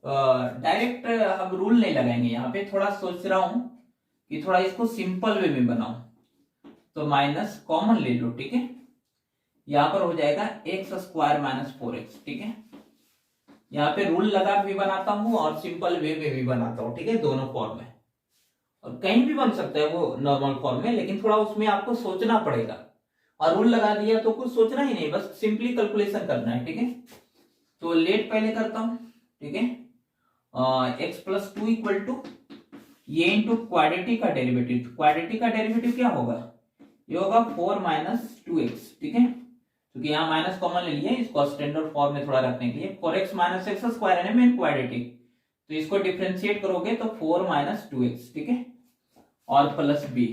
डायरेक्ट हम रूल नहीं लगाएंगे, यहाँ पे थोड़ा सोच रहा हूं कि थोड़ा इसको सिंपल वे में बनाऊं, तो माइनस कॉमन ले लो, ठीक है। यहां पर हो जाएगा एक्स स्क्वायर माइनस 4x, ठीक है। यहाँ पे रूल लगा भी बनाता हूं और सिंपल वे में भी बनाता हूं, ठीक है, दोनों फॉर्म में, और कहीं भी बन सकता है वो नॉर्मल फॉर्म में, लेकिन थोड़ा उसमें आपको सोचना पड़ेगा, और रूल लगा दिया तो कुछ सोचना ही नहीं, बस सिंपली कैलकुलेशन करना है, ठीक है। तो लेट पहले करता हूं, ठीक है, एक्स प्लस 2 इक्वल टू ये इंटू क्वाड्रेटिक का डेरिवेटिव, क्वाड्रेटिक का डेरिवेटिव क्या होगा, ये होगा 4 माइनस 2x, ठीक है, क्योंकि यहाँ माइनस कॉमन ले लिए, इसको स्टैंडर्ड फॉर्म में थोड़ा रखने के लिए, 4x माइनस एक्स स्क्वायर है मेन क्वाड्रेटिक, तो इसको डिफरेंशिएट करोगे तो 4 माइनस 2x, ठीक है, और प्लस b,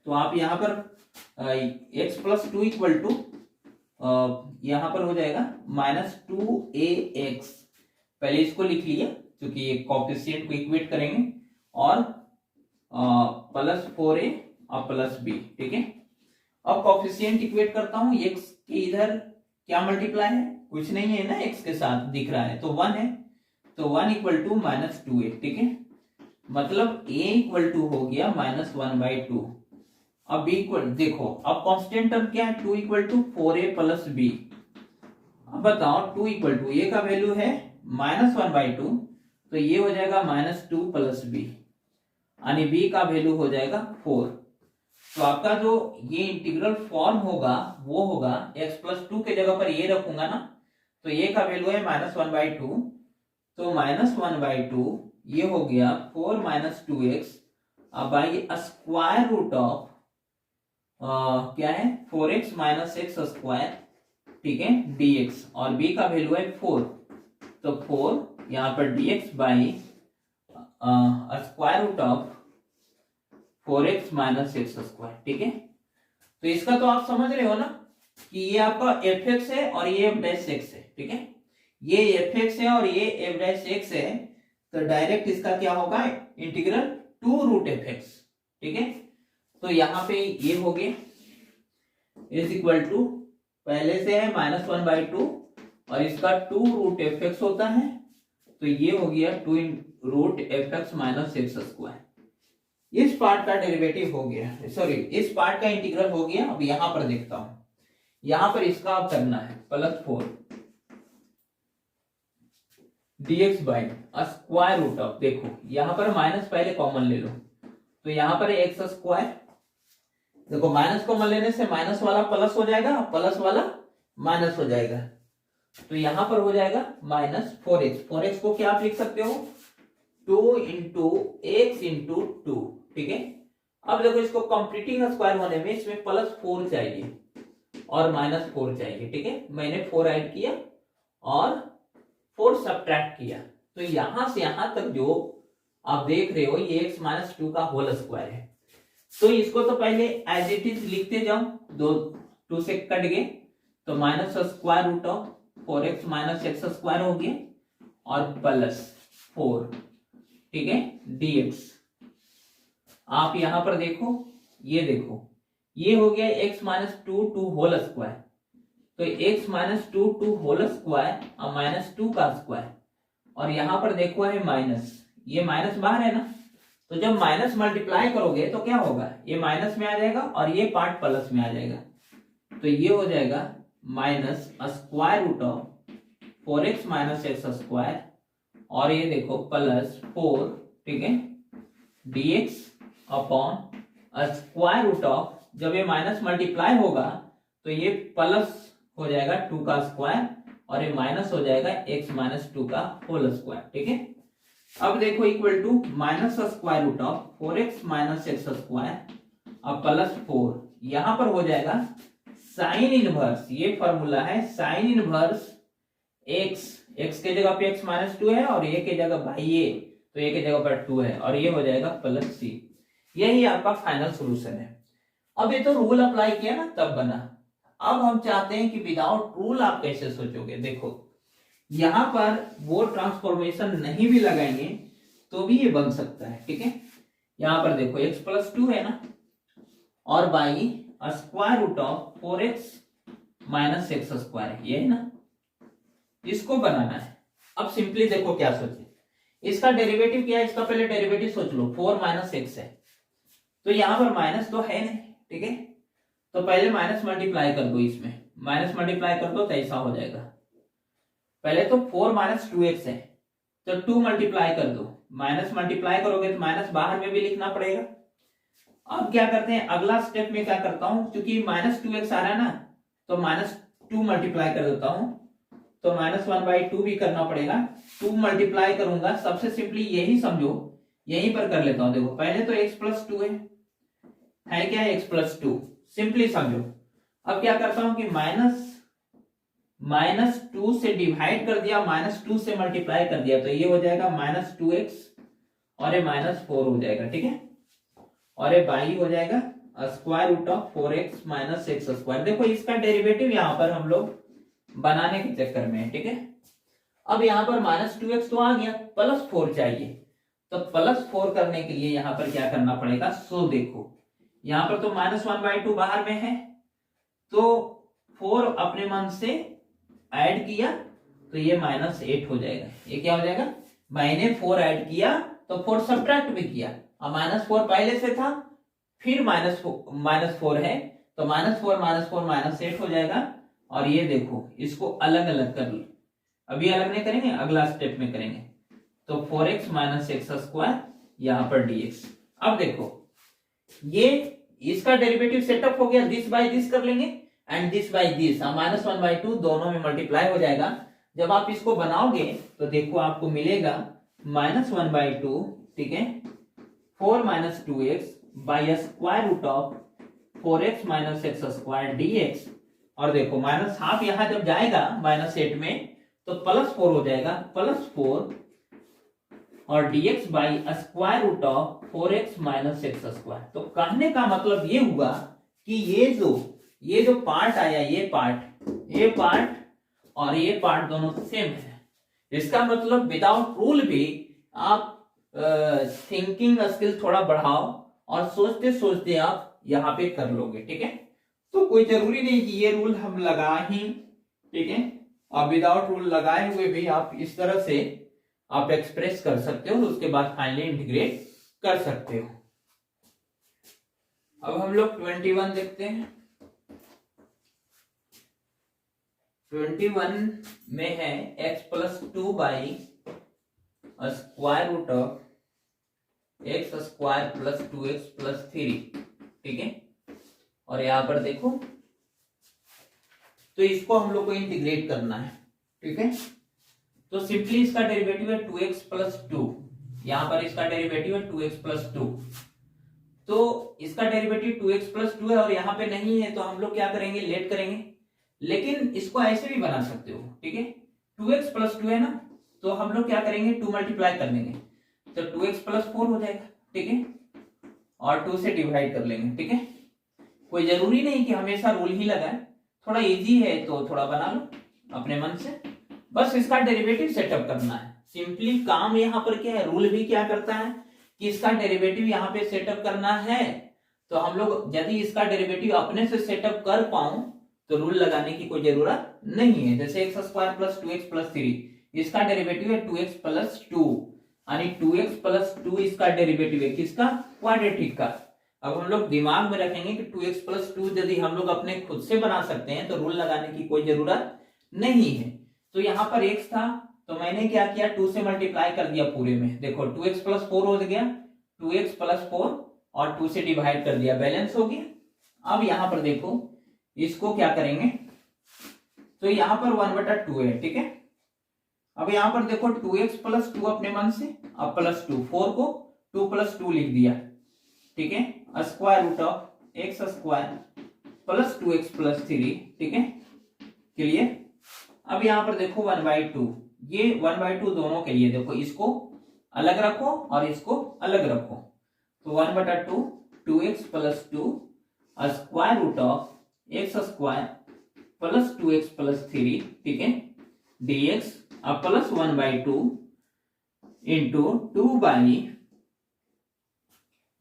तो आप यहाँ पर x प्लस 2 इक्वल टू यहाँ पर हो जाएगा -2ax, पहले इसको लिख लिया क्योंकि ये कोएफिशिएंट को इक्वेट करेंगे, और +4a और +b, ठीक है। अब कोएफिशिएंट इक्वेट करता हूं, x के इधर क्या मल्टीप्लाई है, कुछ नहीं है ना, x के साथ दिख रहा है तो 1 है, तो 1 = -2a, ठीक है। मतलब a = हो गया -1/2। अब b देखो, अब कांस्टेंट टर्म क्या है, 2 = 4a + b। अब बताओ 2 = a का वैल्यू है -1/2, तो ये हो जाएगा -2 + b, यानी b का वैल्यू हो जाएगा 4। तो आपका जो ये इंटीग्रल फॉर्म होगा वो होगा x + 2 के जगह पर ये रखूंगा ना, तो ये का वैल्यू है -1/2, तो -1/2 ये हो गया 4 - 2x, अब बाई स्क्वायर रूट ऑफ क्या है 4x - x², ठीक है, dx, और b का वैल्यू है 4, तो 4 यहाँ पर dx by square root of 4x - x², ठीक है। तो इसका तो आप समझ रहे हो ना कि ये आपका fx है और ये f'(x) है, ठीक है। ये fx है और ये f'(x) है, तो डायरेक्ट इसका क्या होगा, इंटीग्रल 2√fx, ठीक है। तो यहाँ पे ये हो गया = पहले से है -1/2 और इसका 2√fx होता है, तो ये हो गया 2√fx - x²। इस पार्ट का डेरिवेटिव हो गया, सॉरी इस पार्ट का इंटीग्रल हो गया। अब यहां पर देखता हूं, यहां पर इसका आप करना है +4 dx by square root of, देखो यहां पर माइनस पहले कॉमन ले लो, तो यहां पर x², देखो माइनस कॉमन लेने से माइनस वाला प्लस हो जाएगा, प्लस वाला माइनस हो जाएगा, तो यहां पर हो जाएगा -4x। 4x को क्या आप लिख सकते हो, 2 × x × 2, ठीक है। अब देखो इसको कंप्लीटिंग स्क्वायर होने में इसमें +4 चाहिए और -4 चाहिए, ठीक है। मैंने 4 ऐड किया और 4 सब्ट्रैक्ट किया, तो यहां से यहां तक जो आप देख रहे हो ये x - 2 का होल स्क्वायर है। तो इसको तो पहले एज इट इज लिखते जाओ, 2 से कट गए, तो -√4x - x² हो गया और +4, ठीक है, dx। आप यहां पर देखो, ये देखो ये हो गया x - 2 होल स्क्वायर, तो x - 2 होल स्क्वायर और -2 का स्क्वायर, और यहां पर देखो है माइनस, ये माइनस बाहर है ना, तो जब माइनस मल्टीप्लाई करोगे तो क्या होगा, ये माइनस में आ जाएगा और ये पार्ट प्लस में आ जाएगा, तो ये हो जाएगा -√4x - x², और ये देखो +4, ठीक है, dx upon square root of, जब ये माइनस मल्टीप्लाई होगा तो ये प्लस हो जाएगा 2 का स्क्वायर और ये माइनस हो जाएगा x - 2 का होल स्क्वायर, ठीक है। अब देखो इक्वल टू -√4x - x² अब +4, यहां पर हो जाएगा साइन इनवर्स, ये फॉर्मूला है साइन इनवर्स x के जगह पे x - 2 है और ये के जगह भाई ये, तो ये के जगह पर 2 है और ये हो जाएगा +c। यही आपका फाइनल सॉल्यूशन है। अब ये तो रूल अप्लाई किया ना तब बना, अब हम चाहते हैं कि विदाउट रूल आप कैसे सोचोगे। देखो यहां पर वो ट्रांसफॉर्मेशन नहीं भी लगाएंगे तो भी ये बन सकता है, ठीक है। यहां पर देखो x + 2 है ना, और by square root of 4x - x², ये है ना, इसको बनाना है। अब सिंपली देखो क्या सोचे, इसका डेरिवेटिव क्या है, इसका पहले डेरिवेटिव सोच लो, 4 - x है, तो यहां पर माइनस तो है नहीं, ठीक है, तो पहले माइनस मल्टीप्लाई कर दो, इसमें माइनस मल्टीप्लाई कर दो तो ऐसा हो जाएगा। पहले तो 4 - 2x है, तो 2 मल्टीप्लाई कर दो, माइनस मल्टीप्लाई करोगे तो माइनस बाहर में भी लिखना पड़ेगा। अब क्या करते हैं, अगला स्टेप में क्या करता हूं, क्योंकि -2x आ रहा है ना, तो -2 मल्टीप्लाई कर देता हूं, तो -1/2 भी करना पड़ेगा। 2 मल्टीप्लाई करूंगा, सबसे सिंपली यही समझो, यहीं पर कर लेता हूं। देखो पहले तो x + 2 है क्या, x + 2 सिंपली समझो। अब क्या करता हूं कि -2 से डिवाइड कर दिया, -2 से मल्टीप्लाई कर दिया, तो ये हो जाएगा -2x और ये -4 हो जाएगा, ठीक है, और ये बाई हो जाएगा square root of 4x minus X square. देखो इसका डेरिवेटिव यहाँ पर हम लोग बनाने के चक्कर में है, ठीक है। अब यहाँ पर -2x तो आ गया, +4 चाहिए, तो +4 करने के लिए यहाँ पर क्या करना पड़ेगा। सो देखो यहाँ पर तो -1/2 बाहर में है, तो 4 अपने मन से ऐड किया तो ये -8 हो जाएगा। ये क्या हो जाएगा, मैंने 4 ऐड किया तो 4 सब्ट्रैक्ट भी किया, अब -4 पहले से था, फिर -4 है, तो -4 -8 हो जाएगा। और ये देखो इसको अलग अलग कर लो, अभी अलग नहीं करेंगे, अगला स्टेप में करेंगे। तो 4x माइनस एक्स स्क्वायर यहाँ पर dx। अब देखो ये इसका डेरिवेटिव सेटअप हो गया, दिस बाय दिस कर लेंगे एंड दिस बाय दिस, -1/2 दोनों में मल्टीप्लाई हो जाएगा। जब आप इसको बनाओगे तो देखो आपको मिलेगा -1/2, ठीक है, 4 - 2x by square root of 4x minus X square dx। और देखो -12 यहां जब जाएगा -8 में तो +4 हो जाएगा, +4 और dx by square root of 4x minus X square. तो कहने का मतलब ये हुआ कि ये जो पार्ट आया, ये पार्ट और ये पार्ट दोनों सेम है। इसका मतलब विदाउट रूल भी आप थिंकिंग स्किल थोड़ा बढ़ाओ और सोचते सोचते आप यहाँ पे कर लोगे, ठीक है। तो कोई जरूरी नहीं कि ये रूल हम लगा ही, ठीक है, और विदाउट रूल लगाए हुए भी आप इस तरह से आप एक्सप्रेस कर सकते हो, उसके बाद फाइनली इंटीग्रेट कर सकते हो। अब हम लोग 21 देखते हैं। 21 में है x + 2 by square root of x square plus 2x plus 3, ठीक है। और यहां पर देखो तो इसको हम लोग को इंटीग्रेट करना है, ठीक है। तो सिंपली इसका डेरिवेटिव है 2x प्लस 2, यहां पर इसका डेरिवेटिव है 2x प्लस 2। तो इसका डेरिवेटिव 2x प्लस 2 है और यहाँ पे नहीं है, तो हम लोग क्या करेंगे, लेट करेंगे। लेकिन इसको ऐसे भी बना सकते हो, ठीक है। 2x प्लस 2 है ना, तो हम लोग क्या करेंगे, 2 मल्टीप्लाई कर लेंगे तो 2x प्लस 4 हो जाएगा, ठीक है, और 2 से डिवाइड कर लेंगे, ठीक है। कोई जरूरी नहीं कि हमेशा रूल ही लगाए, थोड़ा इजी है तो थोड़ा बना लो अपने मन से। बस इसका डेरिवेटिव सेटअप करना है, सिंपली काम यहाँ पर क्या है, रूल भी क्या करता है कि इसका डेरिवेटिव यहाँ पे सेटअप करना है। तो हम लोग यदि इसका डेरिवेटिव अपने से सेटअप कर पाऊं तो रूल लगाने की कोई जरूरत नहीं है। जैसे x square plus 2x plus 3, इसका डेरिवेटिव है 2x प्लस 2, यानी 2x प्लस 2 इसका डेरिवेटिव है किसका, क्वाड्रेटिक का। अब हम लोग दिमाग में रखेंगे कि 2x प्लस 2 यदि हम लोग अपने खुद से बना सकते हैं तो रूल लगाने की कोई जरूरत नहीं है। तो यहाँ पर x था तो मैंने क्या किया, 2 से मल्टीप्लाई कर दिया पूरे में। देखो 2x प्लस 4 हो गया, 2x प्लस 4 और 2 से डिवाइड कर दिया, बैलेंस हो गया। अब यहाँ पर देखो इसको क्या करेंगे, तो यहाँ पर 1/2 है, ठीक है। अब यहाँ पर देखो 2x प्लस 2 अपने मन से, अब प्लस 2, 4 को 2 प्लस 2 लिख दिया, ठीक है, square root of x square plus 2x plus 3, ठीक है, क्लियर। अब यहाँ पर देखो 1/2, ये 1/2 दोनों के लिए देखो, इसको अलग रखो और इसको अलग रखो, तो 1/2 2x plus 2 square root of x square plus 2x plus 3, ठीक है, dx अब प्लस 1/2 इंटू 2 बाई,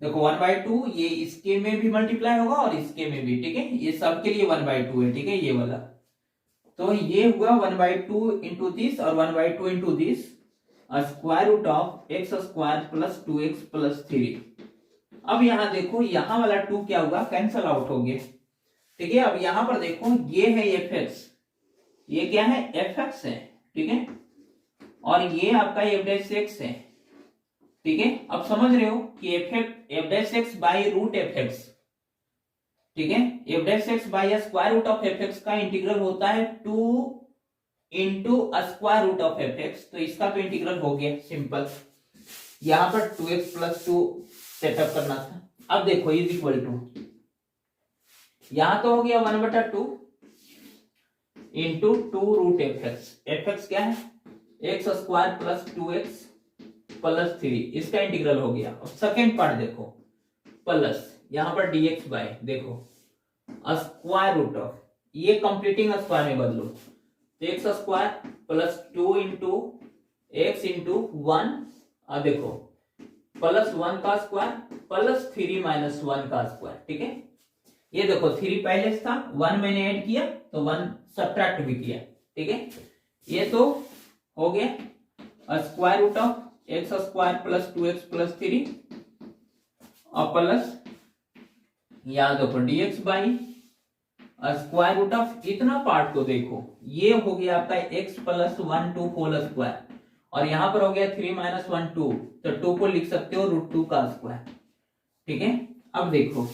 देखो 1/2 ये इसके में भी मल्टीप्लाई होगा और इसके में भी, ठीक है, ये सबके लिए 1/2 है, ठीक है, ये वाला। तो ये हुआ 1/2 इंटू दिस और 1/2 into this square root of x square plus 2x plus 3। अब यहां देखो यहां वाला 2 क्या हुआ, कैंसल आउट हो गया, ठीक है। अब यहां पर देखो ये है fx, ये क्या है, fx है, ठीक है, और ये आपका f'(x) है, ठीक है। अब समझ रहे हो कि f'(x) बाई रूट fx, ठीक है, f'(x) by square root of fx का इंटीग्रल होता है 2 into square root of fx। तो इसका तो इंटीग्रल हो गया सिंपल, यहां पर 2x प्लस 2 सेटअप करना था। अब देखो इज इक्वल टू, यहां तो हो गया 1/2 इंटू 2 रूट fx क्या है, X square plus 2x plus 3, इसका इंटीग्रल हो गया। अब सेकेंड पार्ट देखो, प्लस यहाँ पर dx बाई देखो स्क्वायर रूट ऑफ, ये कंप्लीटिंग स्क्वायर में बदलो तो x square plus 2 into x into 1, देखो प्लस 1 का स्क्वायर प्लस 3 माइनस 1 का स्क्वायर, ठीक है। ये देखो 3 पहले से था, 1 मैंने ऐड किया तो 1 सब्ट्रैक्ट भी किया, ठीक है। ये तो हो गया square root of x square plus 2x plus 3 और प्लस याद देखो dx by square root of, इतना पार्ट को देखो ये हो गया आपका x प्लस 1 2 होल स्क्वायर और यहां पर हो गया 3 माइनस 1 2, तो 2 को लिख सकते हो रूट 2 का स्क्वायर, ठीक है। अब देखो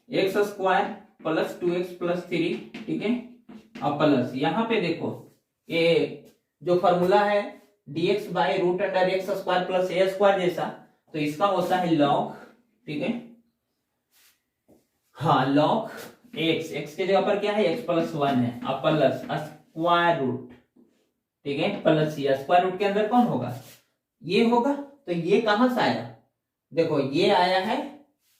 x square plus 2x plus 3, ठीक है, अब प्लस यहां पे देखो ये जो फॉर्मूला है dx by root under x square plus a square जैसा, तो इसका होता है लॉग, ठीक है, हाँ लॉग एक्स, एक्स के जगह पर क्या है x प्लस 1 है, अब प्लस स्क्वायर रूट, ठीक है, प्लस ये स्क्वायर रूट के अंदर कौन होगा, ये होगा, तो ये कहां से आया, देखो ये आया है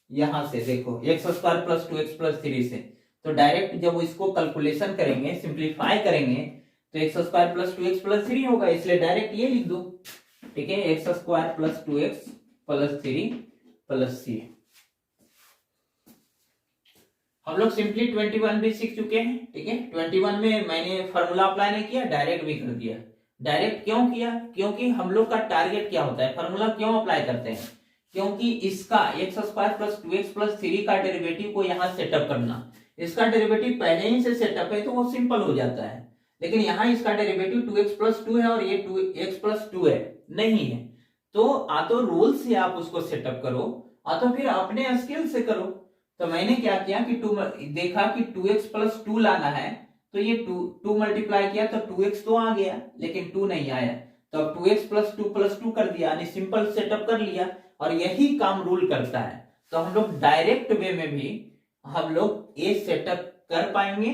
यहां से, देखो x square plus 2x plus 3 से, तो डायरेक्ट जब इसको कैलकुलेशन करेंगे सिंप्लीफाई करेंगे तो x square plus 2x plus 3 होगा, इसलिए डायरेक्ट ये लिख दो, ठीक है, X square plus 2x plus 3 plus c। हम लोग सिंपली 21 भी सीख चुके हैं, ठीक है। 21 में मैंने फॉर्मूला अप्लाई नहीं किया, डायरेक्ट भी कर दिया। डायरेक्ट क्यों किया, क्योंकि हम लोग का टारगेट क्या होता है, फॉर्मूला क्यों अप्लाई करते हैं, क्योंकि इसका x square plus 2x plus 3 का डेरिवेटिव को यहाँ सेटअप करना, इसका डेरिवेटिव पहले ही से सेटअप है तो वो सिंपल हो जाता है, लेकिन यहाँ इसका डेरिवेटिव 2x प्लस 2 है और ये 2x प्लस 2 है नहीं है, तो आ तो रूल से आप उसको सेटअप करो आ तो फिर अपने स्किल से करो। तो मैंने क्या किया कि देखा कि 2x प्लस 2 लाना है, तो ये 2 मल्टीप्लाई किया तो 2x तो आ गया लेकिन 2 नहीं आया, तो अब 2x प्लस 2 कर दिया, यानी सिंपल सेटअप कर लिया, और यही काम रूल करता है। तो हम लोग डायरेक्ट वे में भी हम लोग ये सेटअप कर पाएंगे,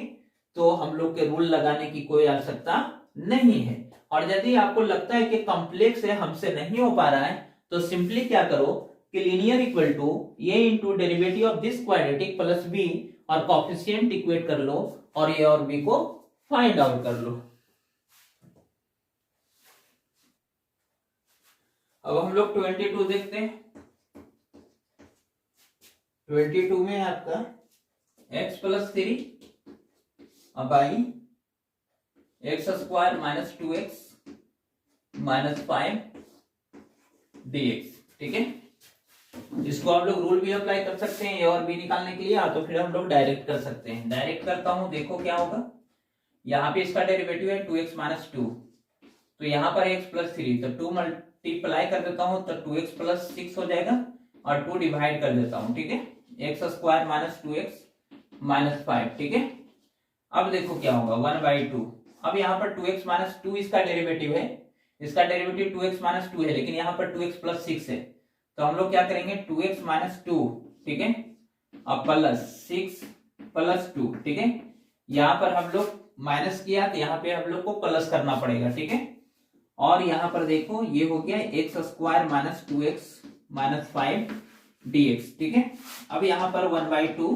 तो हम लोग के रूल लगाने की कोई आवश्यकता नहीं है। और यदि आपको लगता है कि कॉम्प्लेक्स है हमसे नहीं हो पा रहा है, तो सिंपली क्या करो कि linear equal to A into derivative of this quadratic plus B और कोफिशिएंट इक्वेट कर लो और ए और बी को फाइंड आउट कर लो। अब हम लोग 22 देखते हैं। 22 में आपका x plus 3 by x square minus 2x minus 5 dx, ठीक है। इसको आप लोग रूल भी अप्लाई कर सकते हैं ए और बी निकालने के लिए, तो फिर हम लोग डायरेक्ट कर सकते हैं। डायरेक्ट करता हूं, देखो क्या होगा, यहाँ पे इसका डेरिवेटिव है 2x माइनस 2, तो यहाँ पर x प्लस 3, तो 2 मल्टीप्लाई कर देता हूं तो 2x प्लस 6 हो जाएगा और 2 डिवाइड कर देता हूं, ठीक है, X square minus 2x minus 5, ठीक है। अब देखो क्या होगा 1/2, अब यहाँ पर 2x माइनस 2 इसका डेरिवेटिव है, इसका डेरिवेटिव 2x माइनस 2 है, लेकिन यहाँ पर 2x प्लस 6 है, तो हम लोग क्या करेंगे 2x माइनस 2, ठीक है, अब प्लस 6 प्लस 2, ठीक है, यहाँ पर हम लोग माइनस किया तो यहाँ पे हम लोग को प्लस करना पड़ेगा, ठीक है। और यहाँ पर देखो ये हो गया x square minus 2x minus 5 dx, ठीक है। अब यहाँ पर 1/2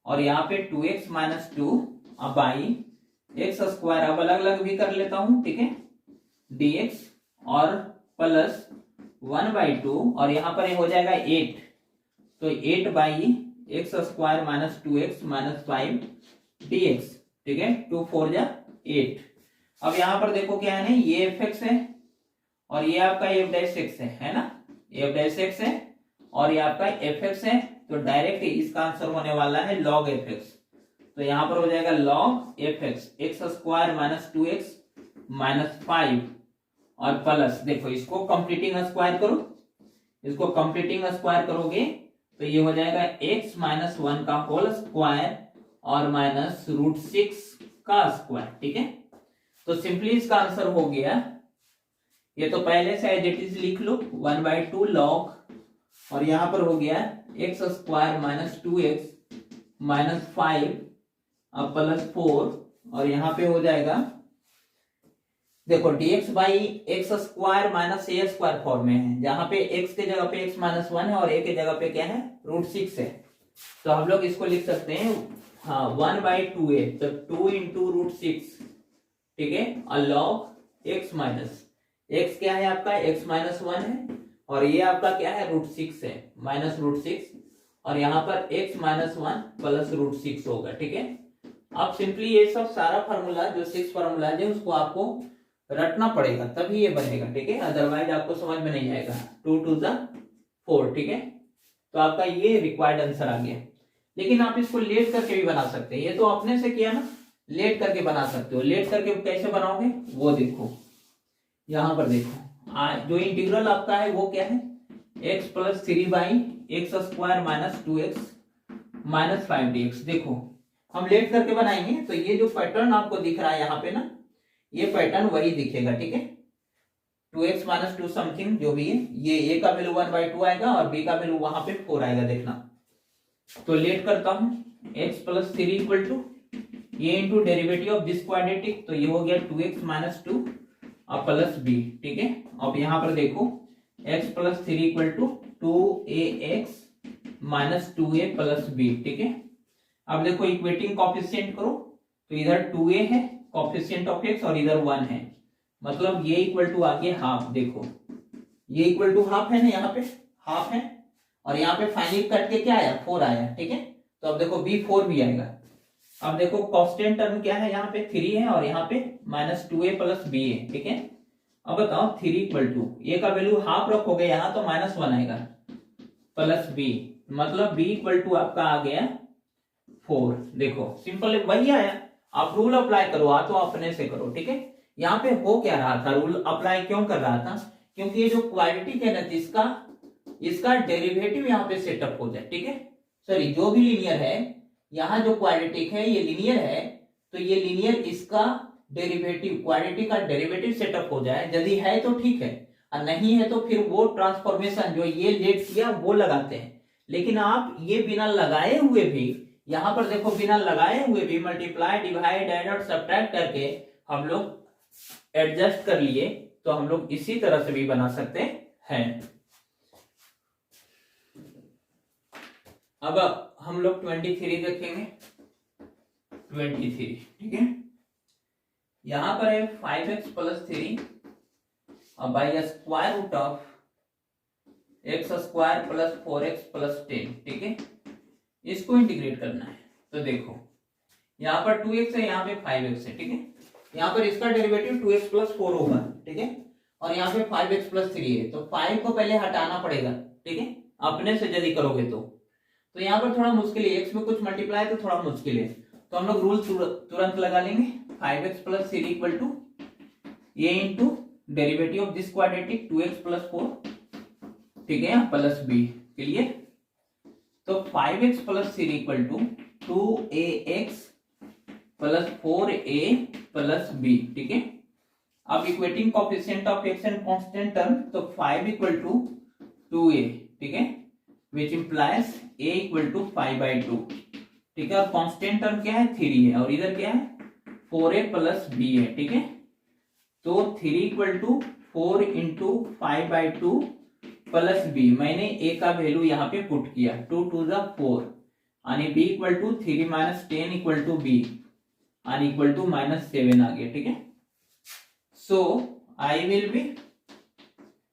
और यहाँ पे 2x माइनस 2 अब बाई एक्स स्क्वायर, अब अलग अलग भी कर लेता हूं, ठीक है, dx और प्लस 1/2 और यहाँ पर ये हो जाएगा 8, तो 8 by x square minus 2x minus 5 dx, ठीक है, 2 4 जा 8। अब यहाँ पर देखो क्या है, ये fx है और ये आपका f डैश x है ना, f डैश x है और ये आपका fx है, तो डायरेक्ट इसका आंसर होने वाला है log fx, तो यहाँ पर हो जाएगा log fx x square minus 2x minus 5 और प्लस देखो इसको कंप्लीटिंग स्क्वायर करो, इसको कंप्लीटिंग स्क्वायर करोगे तो ये हो जाएगा x माइनस 1 का होल स्क्वायर और माइनस रूट 6 का स्क्वायर, ठीक है। तो सिंपली इसका आंसर हो गया, ये तो पहले से एज इट इज लिख लो 1/2 log और यहां पर हो गया x square minus 2x minus 5 अब प्लस 4 और यहाँ पे हो जाएगा देखो dx by x square minus A square form में है, जहां पे x के जगह पे x माइनस वन है और a के जगह पे क्या है √6 है। तो हम लोग इसको लिख सकते हैं, हाँ 1/2a, तो 2 इंटू √6, ठीक है, और लॉग x माइनस x क्या है आपका x माइनस वन है, और ये आपका क्या है √6 है, माइनस √6, और यहाँ पर x माइनस वन प्लस √6 होगा, ठीक है। अब सिंपली ये सब सारा फार्मूला जो 6 फार्मूला है उसको आपको रटना पड़ेगा तभी ये बनेगा, ठीक है, अदरवाइज आपको समझ में नहीं आएगा। 2 टू द 4, ठीक है, तो आपका ये रिक्वायर्ड आंसर आ गया। लेकिन आप इसको लेट करके भी बना सकते हैं, ये तो अपने से किया ना, लेट करके बना सकते हो। लेट करके कैसे बनाओगे वो देखो, यहां पर देखो, जो इंटीग्रल आपका है वो क्या है x plus 3/x² minus 2x minus 5dx। देखो हम लेट करके बनाएंगे तो ये जो पैटर्न आपको दिख रहा है यहाँ पे ना, ये पैटर्न वही दिखेगा, ठीक है, 2x माइनस 2 समथिंग जो भी है, ये a का वैल्यू 1/2 आएगा और b का वैल्यू वहां पे 4 आएगा, देखना। तो लेट करता हूं, x प्लस 3 इक्वल टू ये into derivative of this quadratic, तो ये हो गया 2x माइनस 2 और प्लस b, ठीक है। अब यहाँ पर देखो x plus 3 equal to 2ax minus 2a plus b, ठीक है। अब देखो इक्वेटिंग कोएफिशिएंट करो, तो इधर 2a है कोएफिशिएंट ऑफ x और इधर 1 है, मतलब ये इक्वल टू आ गया हाफ। देखो ये इक्वल टू हाफ है ना, यहाँ पे हाफ है और यहाँ पे फाइनली कट के क्या आया 4 आया, ठीक है। तो अब देखो b4 भी आएगा। अब देखो कांस्टेंट टर्म क्या है, यहाँ पे 3 है और यहाँ पे माइनस 2a प्लस b है, ठीक है। अब बताओ 3 इक्वल टू a का वैल्यू हाफ रखोगे यहाँ तो -1 आएगा प्लस b, मतलब b इक्वल टू आपका आ गया 4। देखो सिंपल वही आया, आप रूल अप्लाई करो, आ तो अपने से करो, ठीक है। यहाँ पे हो क्या रहा था, रूल अप्लाई क्यों कर रहा था, क्योंकि ये जो क्वाड्रेटिक है ना, इसका डेरिवेटिव यहाँ पे सेटअप हो जाए, ठीक है। सॉरी, जो भी लीनियर है, यहाँ जो क्वाड्रेटिक है ये लीनियर है, तो ये लीनियर इसका डेरिवेटिव, क्वाड्रेटिक का डेरिवेटिव सेटअप हो जाए। यदि है तो ठीक है, और नहीं है तो फिर वो ट्रांसफॉर्मेशन जो ये लेट किया वो लगाते हैं। लेकिन आप ये बिना लगाए हुए भी, यहाँ पर देखो बिना लगाए हुए भी मल्टीप्लाई डिवाइड एड और सब्ट्रैक्ट करके हम लोग एडजस्ट कर लिए, तो हम लोग इसी तरह से भी बना सकते हैं। अब हम लोग 23 देखेंगे, 23, ठीक है। यहां पर है 5x प्लस 3 और by square root of x² plus 4x plus 10, ठीक है। इसको इंटीग्रेट करना है, तो देखो यहाँ पर 2x है, यहाँ पे 5x है, ठीक है। यहाँ पर इसका डेरिवेटिव 2x प्लस 4 होगा, ठीक है, और यहाँ पे 5x प्लस 3 है, तो 5 को पहले हटाना पड़ेगा, ठीक है, अपने से यदि करोगे तो यहाँ पर थोड़ा मुश्किल है, x में कुछ मल्टीप्लाई तो थोड़ा मुश्किल है, तो हम लोग रूल तुरंत लगा लेंगे। 5x प्लस 3 इक्वल टू ये into derivative of this quadratic 2x plus 4, ठीक है, प्लस b, क्लियर। तो 5x plus 3 equal to 2ax plus 4a plus b, ठीक है। अब equating coefficient of x and constant term, तो 5 इक्वल टू 2a, ठीक है, which implies a equal to 5/2, ठीक है। और कांस्टेंट टर्म क्या है 3 है, और इधर क्या है 4a प्लस b है, ठीक है। तो 3 equal to 4 into 5/2 plus b, मैंने a का वैल्यू यहाँ पे पुट किया 2 टू द 4, यानी b equal to 3 minus 10 equal to b, यानी इक्वल टू -7 आ गया, ठीक है। सो आई विल बी,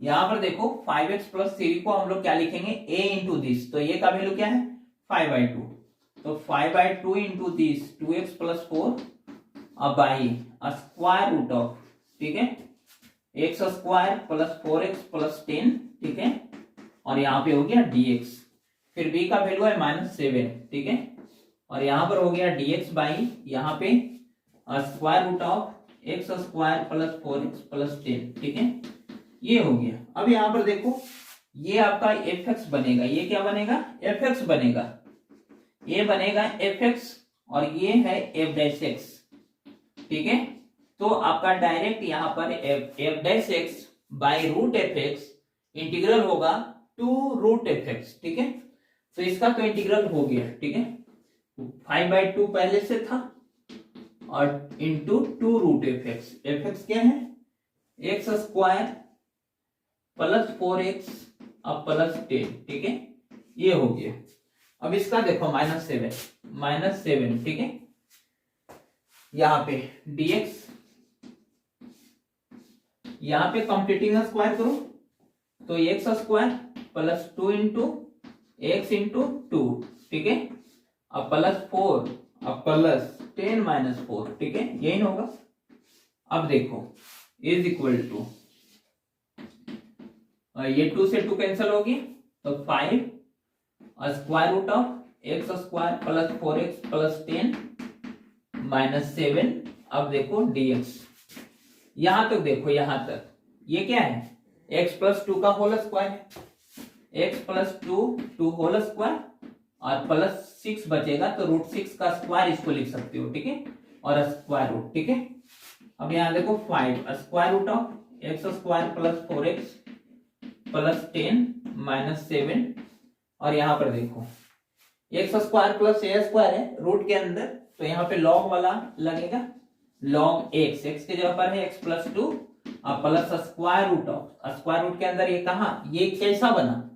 यहां पर देखो 5x प्लस 3 को हम लोग क्या लिखेंगे a इंटू दिस, तो ये का वैल्यू क्या है 5/2, तो 5/2 इंटू दिस 2x प्लस 4 अब बाई स्क्वायर रूट ऑफ, ठीक है, x² प्लस 4x प्लस 10, ठीक है, और यहाँ पे हो गया dx, फिर b का वैल्यू है -7, ठीक है, और यहाँ पर हो गया dx बाई यहाँ पे square root of x² plus 4x plus 10, ठीक है, ये हो गया। अब यहाँ पर देखो ये आपका fx बनेगा, ये क्या बनेगा fx बनेगा, ये बनेगा fx और ये है f'(x), ठीक है। तो आपका डायरेक्ट यहाँ पर f'(x) by root fx integral होगा टू रूट fx, ठीक है। तो इसका तो इंटीग्रल हो गया, ठीक है, 5/2 पहले से था और इंटू 2 रूट fx क्या है एक्स स्क्वायर प्लस 4x अब प्लस 10, ठीक है, ये हो गया। अब इसका देखो -7, ठीक है, यहाँ पे dx, यहाँ पे कंप्लीटिंग स्क्वायर करो तो x square plus 2 into x into 2, ठीक है, अब प्लस 4 अब प्लस 10 माइनस 4, ठीक है, यही होगा। अब देखो इज इक्वल टू, ये 2 से 2 कैंसिल होगी तो 5 square root of x square plus 4x plus 10 minus 7। अब देखो dx, यहां तक देखो, यहां तक ये क्या है, x प्लस 2 का होल स्क्वायर है, x प्लस 2 होल स्क्वायर और प्लस 6 बचेगा तो √6 का स्क्वायर इसको लिख सकते हो, ठीक है, और स्क्वायर रूट, ठीक है। अब यहाँ देखो 5 square root of x square plus 4x plus 10 minus 7, और यहाँ पर देखो x square plus a square है रूट के अंदर, तो यहाँ पे लॉग वाला लगेगा, लॉग एक्स, एक्स की जगह पर है x प्लस 2 और plus square root of, square root के अंदर ये कहा, ये कैसा बना,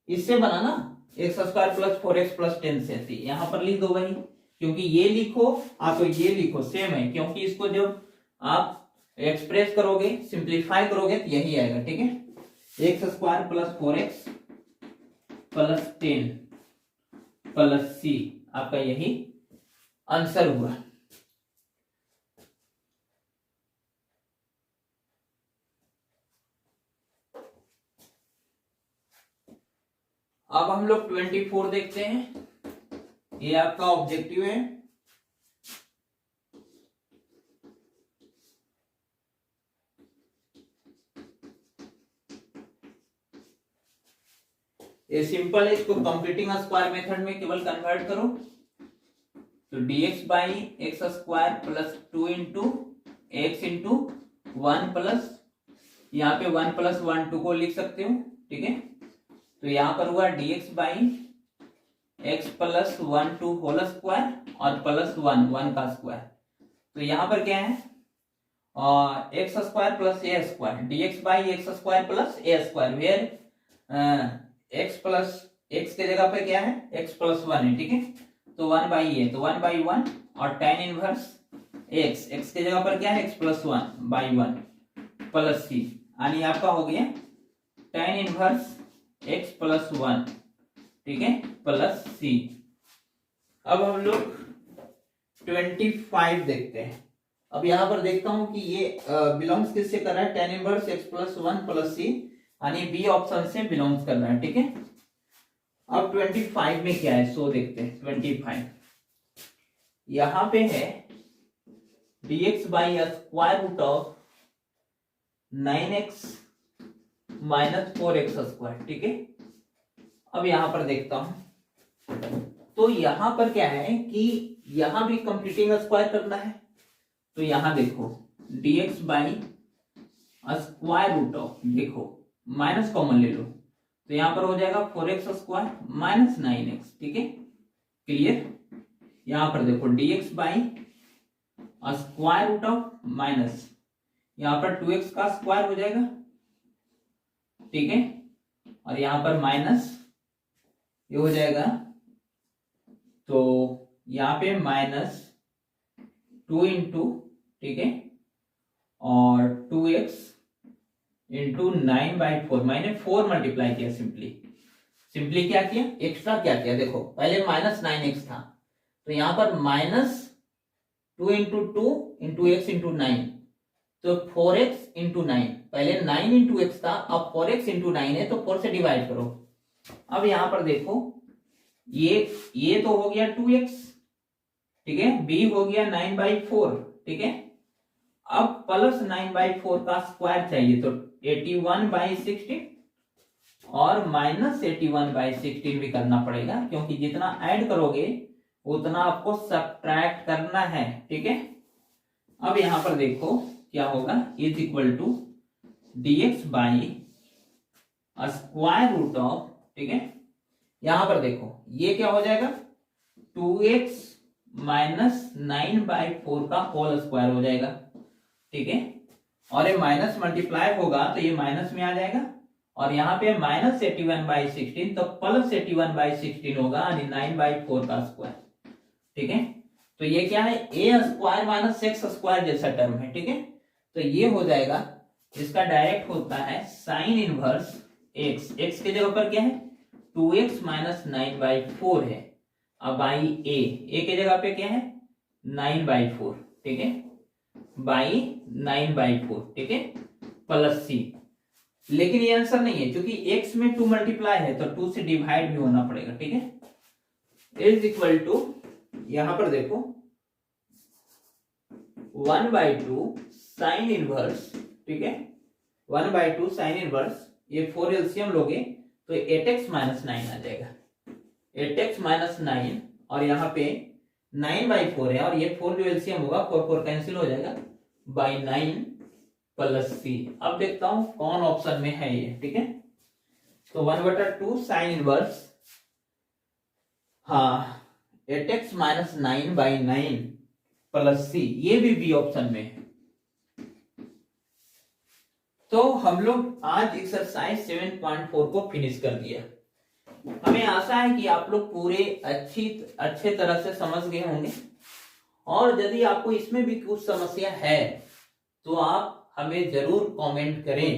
इससे बना ना, x square plus 4x plus 10 से, यहाँ पर लिख दो वही, क्योंकि ये लिखो तो ये लिखो सेम है, क्योंकि इसको जब आप एक्सप्रेस करोगे, सिंप्लीफाई करोगे तो यही आएगा, ठीक है, X square plus 4x plus 10 plus c, आपका यही आंसर हुआ। अब हम लोग 24 देखते हैं, ये आपका ऑब्जेक्टिव है। ये सिंपल है, इसको कंप्लीटिंग स्क्वायर मेथड में केवल कन्वर्ट करो तो dx by x square plus 2 into x into 1 plus, यहाँ पे 1 प्लस 1 2 को लिख सकते हो, ठीक है, तो यहाँ पर हुआ dx by x plus 1 2 whole square और प्लस 1 का स्क्वायर, तो यहाँ पर क्या है, और x square plus a square, dx by x square plus a square, where x plus x के जगह पे क्या है, एक्स प्लस 1 है, ठीक है, तो 1 बाई ए, तो 1 बाई 1 और tan इनवर्स एक्स, एक्स के जगह पर क्या है, x plus 1 by 1 plus C, यानी आपका हो गया tan इनवर्स एक्स प्लस 1, ठीक है, प्लस सी। अब हम लोग 25 देखते हैं। अब यहां पर देखता हूं कि ये बिलोंग्स किससे कर रहा है, tan inverse X plus 1 plus C, यानी बी ऑप्शन से बिलोंग्स कर रहा है, ठीक है। अब 25 में क्या है सो देखते हैं। 25 यहां पे है dx by square root of 9x minus 4x square, ठीक है। अब यहां पर देखता हूं, तो यहां पर क्या है कि यहां भी कंप्लीटिंग स्क्वायर करना है, तो यहां देखो dx by square root of, देखो माइनस कॉमन ले लो तो यहां पर हो जाएगा 4x स्क्वायर माइनस 9x, ठीक है, क्लियर। यहां पर देखो dx by square root of minus, यहां पर 2x का स्क्वायर हो जाएगा, ठीक है, और यहां पर माइनस ये हो जाएगा, तो यहां पे माइनस 2 इंटू, ठीक है, और 2x इंटू 9/4, मैंने 4 मल्टीप्लाई किया, सिंपली क्या किया, एक्स्ट्रा क्या किया, देखो पहले माइनस 9x था तो यहां पर minus 2 into 2 into x into 9, तो 4x इंटू 9, पहले 9 इंटू एक्स था, अब 4x इंटू 9 है तो 4 से डिवाइड करो। अब यहां पर देखो ये तो हो गया 2x, ठीक है, b हो गया 9/4, ठीक है, अब प्लस 9/4 का स्क्वायर चाहिए तो 81/16 और माइनस 81/16 भी करना पड़ेगा, क्योंकि जितना ऐड करोगे उतना आपको सब्ट्रैक्ट करना है, ठीक है। अब यहां पर देखो क्या होगा, is equal to dx by square root of, ठीक है, यहां पर देखो ये क्या हो जाएगा, 2x माइनस 9/4 का होल स्क्वायर हो जाएगा, ठीक है, और ये माइनस मल्टीप्लाई होगा तो ये माइनस में आ जाएगा, और यहाँ पे माइनस 81/16 तो प्लस 81/16 होगा, यानी 9/4 का स्क्वायर। ठीक है, तो ये क्या है, ए स्क्वायर माइनस एक्स स्क्वायर जैसा टर्म है। ठीक है, तो ये हो जाएगा, इसका डायरेक्ट होता है साइन इनवर्स एक्स, एक्स की जगह पर क्या है 2x माइनस 9/4 है। अब बाई ए की जगह पे क्या है 9/4। ठीक है, बाई 9/4। ठीक है, प्लस सी, लेकिन ये आंसर नहीं है क्योंकि x में 2 मल्टीप्लाई है तो 2 से डिवाइड भी होना पड़ेगा। ठीक है, इज इक्वल टू, यहां पर देखो 1/2 साइन इनवर्स। ठीक है, 1/2 साइन इनवर्स, ये 4 एलसीएम लोगे तो 8x माइनस 9 आ जाएगा, 8x माइनस 9, और यहाँ पे 9/4 है, और ये 4 जो एलसीएम होगा 4 कैंसिल हो जाएगा, बाई 9 प्लस सी। अब देखता हूं कौन ऑप्शन में है ये। ठीक है, तो 1/2 साइन इनवर्स, हाँ 8x माइनस 9/9 प्लस सी, ये भी बी ऑप्शन में है। तो हम लोग आज एक्सरसाइज 7.4 को फिनिश कर दिया। हमें आशा है कि आप लोग पूरे अच्छे तरह से समझ गए होंगे, और यदि आपको इसमें भी कुछ समस्या है तो आप हमें जरूर कमेंट करें।